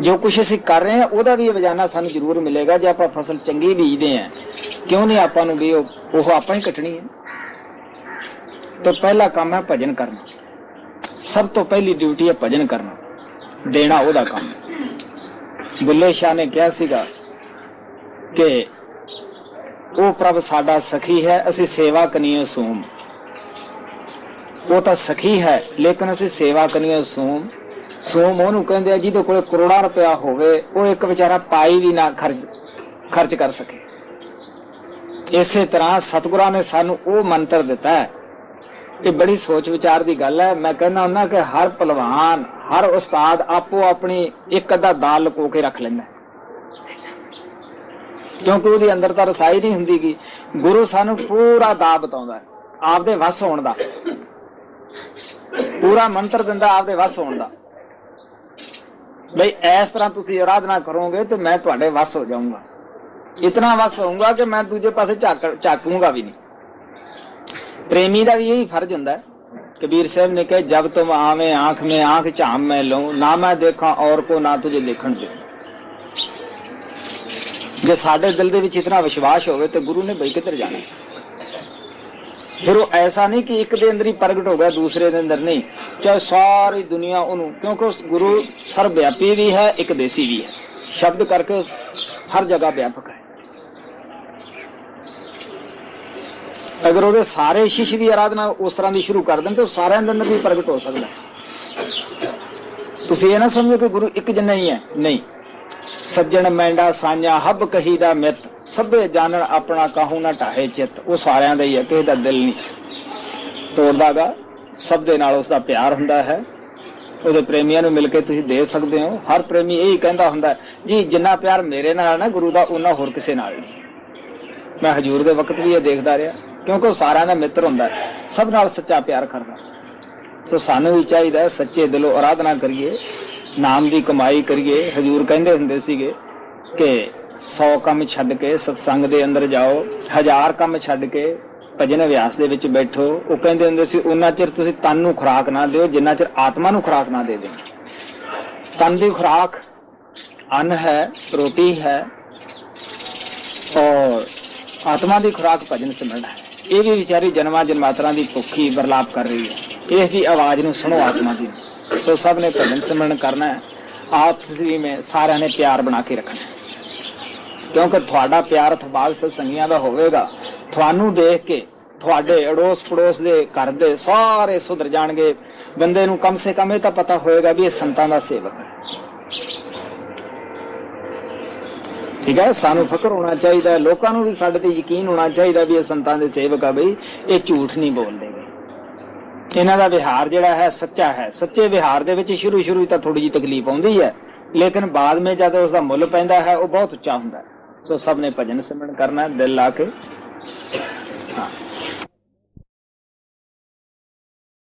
ਜੋ ਕੁਛ ਅਸੀਂ ਕਰ ਰਹੇ ਹਾਂ ਉਹਦਾ ਵੀ ਵਜਾਨਾ ਸਾਨੂੰ ਜ਼ਰੂਰ ਮਿਲੇਗਾ। ਜੇ ਆਪਾਂ ਫਸਲ ਚੰਗੀ ਬੀਜਦੇ ਆ, ਕਿਉਂ ਨਹੀਂ ਆਪਾਂ ਨੂੰ ਵੀ ਉਹ ਆਪਾਂ ਹੀ ਕੱਟਣੀ ਹੈ। ਤਾਂ ਪਹਿਲਾ ਕੰਮ ਹੈ ਭਜਨ ਕਰਨਾ। ਸਭ ਤੋਂ ਪਹਿਲੀ ਡਿਊਟੀ ਹੈ ਭਜਨ ਕਰਨਾ, ਦੇਣਾ ਉਹਦਾ ਕੰਮ। ਬੁੱਲੇ ਸ਼ਾਹ ਨੇ ਕਿਹਾ ਸੀਗਾ ਕਿ ਉਹ ਪ੍ਰਭ ਸਾਡਾ ਸਖੀ ਹੈ, ਅਸੀਂ ਸੇਵਾ ਕਨੀਏ ਸੂਮ। ਉਹ ਤਾਂ ਸਖੀ ਹੈ ਲੇਕਿਨ ਅਸੀਂ ਸੇਵਾ ਕਨੀਏ ਸੂਮ। ਸੂਮ ਉਹਨੂੰ ਕਹਿੰਦੇ ਆ ਜਿਹਦੇ ਕੋਲ ਕਰੋੜਾਂ ਰੁਪਇਆ ਹੋਵੇ, ਉਹ ਇੱਕ ਵਿਚਾਰਾ ਪਾਈ ਵੀ ਨਾ ਖਰਚ ਕਰ ਸਕੇ। ਇਸੇ ਤਰ੍ਹਾਂ ਸਤਿਗੁਰਾਂ ਨੇ ਸਾਨੂੰ ਉਹ ਮੰਤਰ ਦਿੱਤਾ ਹੈ। ਇਹ ਬੜੀ ਸੋਚ ਵਿਚਾਰ ਦੀ ਗੱਲ ਹੈ। ਮੈਂ ਕਹਿੰਦਾ ਹੁੰਦਾ ਕਿ ਹਰ ਪਹਿਲਵਾਨ, ਹਰ ਉਸਤਾਦ ਆਪੋ ਆਪਣੀ ਇੱਕ ਅੱਧਾ ਦਾਲ ਲੁਕੋ ਕੇ ਰੱਖ ਲੈਂਦਾ, ਕਿਉਂਕਿ ਉਹਦੇ ਅੰਦਰ ਤਾਂ ਰਸਾਈ ਨਹੀਂ ਹੁੰਦੀ ਗੀ। ਗੁਰੂ ਸਾਨੂੰ ਪੂਰਾ ਦਾ ਬਤਾਉਂਦਾ ਆਪਦੇ ਵਸ ਹੋਣ ਦਾ, ਪੂਰਾ ਮੰਤਰ ਦਿੰਦਾ ਆਪਦੇ ਵਸ ਹੋਣ ਦਾ। ਬਈ ਇਸ ਤਰ੍ਹਾਂ ਤੁਸੀਂ ਆਰਾਧਨਾ ਕਰੋਗੇ ਤੇ ਮੈਂ ਤੁਹਾਡੇ ਵਸ ਹੋ ਜਾਊਂਗਾ, ਇਤਨਾ ਵਸ ਹੋਊਂਗਾ ਕਿ ਮੈਂ ਦੂਜੇ ਪਾਸੇ ਝਾਕੂੰਗਾ ਵੀ ਨਹੀਂ। ਪ੍ਰੇਮੀ ਦਾ ਵੀ ਇਹੀ ਫਰਜ਼ ਹੁੰਦਾ ਹੈ। कबीर साहब ने कहा जब तुम आवे आंख में आंख चाम में लो, ना मैं देखा और को ना तुझे देखण दे। जे साडे दिल दे विच इतना विश्वास होवे तो गुरु ने बई किधर जाना। फिर वो ऐसा नहीं कि एक दे अंदर ही प्रगट हो गया दूसरे दे अंदर नहीं, चाहे सारी दुनिया उन्होंने, क्योंकि उस गुरु सर्वव्यापी भी है एक देसी भी है, शब्द करके हर जगह व्यापक है। अगर वो सारे शिष्य भी आराधना उस तरह की शुरू कर दें तो सारे अंदर भी प्रगट हो सकता है। तुसीं ये ना समझो कि गुरु एक जना ही है, नहीं। सज्जन मैंडा साझा हब कही दा मित, सभे जानन अपना काहू ना ढाहे चित। वो सारियां दा ही है, किसी दा दिल नहीं तोड़दा गा, सब दे नाल उसदा प्यार हुंदा है। ਉਹਦੇ ਪ੍ਰੇਮੀਆਂ ਨੂੰ ਮਿਲ ਕੇ ਤੁਸੀਂ ਦੇ ਸਕਦੇ ਹੋ। ਹਰ ਪ੍ਰੇਮੀ ਇਹੀ ਕਹਿੰਦਾ ਹੁੰਦਾ ਜੀ ਜਿੰਨਾ ਪਿਆਰ ਮੇਰੇ ਨਾਲ ਨਾ ਗੁਰੂ ਦਾ ਉਹਨਾਂ ਹੋਰ ਕਿਸੇ ਨਾਲ ਨਹੀਂ। ਮੈਂ ਹਜੂਰ ਦੇ ਵਕਤ ਵੀ ਇਹ ਦੇਖਦਾ ਰਿਹਾ, ਕਿਉਂਕਿ ਉਹ ਸਾਰਿਆਂ ਦਾ ਮਿੱਤਰ ਹੁੰਦਾ, ਸਭ ਨਾਲ ਸੱਚਾ ਪਿਆਰ ਕਰਦਾ। ਸੋ ਸਾਨੂੰ ਵੀ ਚਾਹੀਦਾ ਹੈ ਸੱਚੇ ਦਿਲੋਂ ਆਰਾਧਨਾ ਕਰੀਏ, ਨਾਮ ਦੀ ਕਮਾਈ ਕਰੀਏ। ਹਜੂਰ ਕਹਿੰਦੇ ਹੁੰਦੇ ਸੀਗੇ ਕਿ 100 ਕੰਮ ਛੱਡ ਕੇ ਸਤਸੰਗ ਦੇ ਅੰਦਰ ਜਾਓ, 1000 ਕੰਮ ਛੱਡ ਕੇ ਭਜਨ ਅਭਿਆਸ ਦੇ ਵਿੱਚ ਬੈਠੋ। ਉਹ ਕਹਿੰਦੇ ਹੁੰਦੇ ਸੀ ਉਹਨਾਂ ਚਿਰ ਤੁਸੀਂ ਤਨ ਨੂੰ ਖੁਰਾਕ ਨਾ ਦਿਓ ਜਿੰਨਾ ਚਿਰ ਆਤਮਾ ਨੂੰ ਖੁਰਾਕ ਨਾ ਦੇ ਦਿਓ। ਤਨ ਦੀ ਖੁਰਾਕ ਅੰਨ ਹੈ, ਰੋਟੀ ਹੈ, ਔਰ ਆਤਮਾ ਦੀ ਖੁਰਾਕ ਭਜਨ ਸਿਮਰਨ ਹੈ। ਇਹ ਵੀ ਵਿਚਾਰੀ ਜਨਮਾਂ ਜਨਮਾਤਰਾਂ ਦੀ ਭੁੱਖੀ ਬਰਲਾਪ ਕਰ ਰਹੀ ਹੈ। ਇਸ ਦੀ ਆਵਾਜ਼ ਨੂੰ ਸੁਣੋ ਆਤਮਾ ਦੀ। ਸੋ ਸਭ ਨੇ ਭਜਨ ਸਿਮਰਨ ਕਰਨਾ ਹੈ। ਆਪਸੀ ਵਿੱਚ ਸਾਰਿਆਂ ਨੇ ਪਿਆਰ ਬਣਾ ਕੇ ਰੱਖਣਾ ਹੈ, ਕਿਉਂਕਿ ਤੁਹਾਡਾ ਪਿਆਰ ਇਤਬਾਲ ਸਤਸੰਗੀਆਂ ਦਾ ਹੋਵੇਗਾ। ਤੁਹਾਨੂੰ ਦੇਖ ਕੇ ਤੁਹਾਡੇ ਅੜੋਸ ਪੜੋਸ ਦੇ ਘਰ ਦੇ ਸਾਰੇ ਸੁਧਰ ਜਾਣਗੇ। ਬੰਦੇ ਨੂੰ ਕਮ ਸੇ ਕਮ ਇਹ ਤਾਂ ਪਤਾ ਹੋਏਗਾ ਵੀ ਇਹ ਸੰਤਾਂ ਦਾ ਸੇਵਕ ਹੈ। ਠੀਕ ਹੈ, ਸਾਨੂੰ ਫਕਰ ਹੋਣਾ ਚਾਹੀਦਾ, ਲੋਕਾਂ ਨੂੰ ਵੀ ਸਾਡੇ ਤੇ ਯਕੀਨ ਹੋਣਾ ਚਾਹੀਦਾ ਵੀ ਇਹ ਸੰਤਾਂ ਦੇ ਸੇਵਕ ਆ। ਬਈ ਇਹ ਝੂਠ ਨਹੀਂ ਬੋਲਦੇ, ਇਹਨਾਂ ਦਾ ਵਿਹਾਰ ਜਿਹੜਾ ਹੈ ਸੱਚਾ ਹੈ। ਸੱਚੇ ਵਿਹਾਰ ਦੇ ਵਿੱਚ ਸ਼ੁਰੂ ਤਾਂ ਥੋੜੀ ਜਿਹੀ ਤਕਲੀਫ ਆਉਂਦੀ ਹੈ, ਲੇਕਿਨ ਬਾਅਦ ਵਿੱਚ ਜਦ ਉਸਦਾ ਮੁੱਲ ਪੈਂਦਾ ਹੈ ਉਹ ਬਹੁਤ ਉੱਚਾ ਹੁੰਦਾ ਹੈ। ਸੋ ਸਭ ਨੇ ਭਜਨ ਸਿਮਰਨ ਕਰਨਾ ਦਿਲ ਲਾ ਕੇ।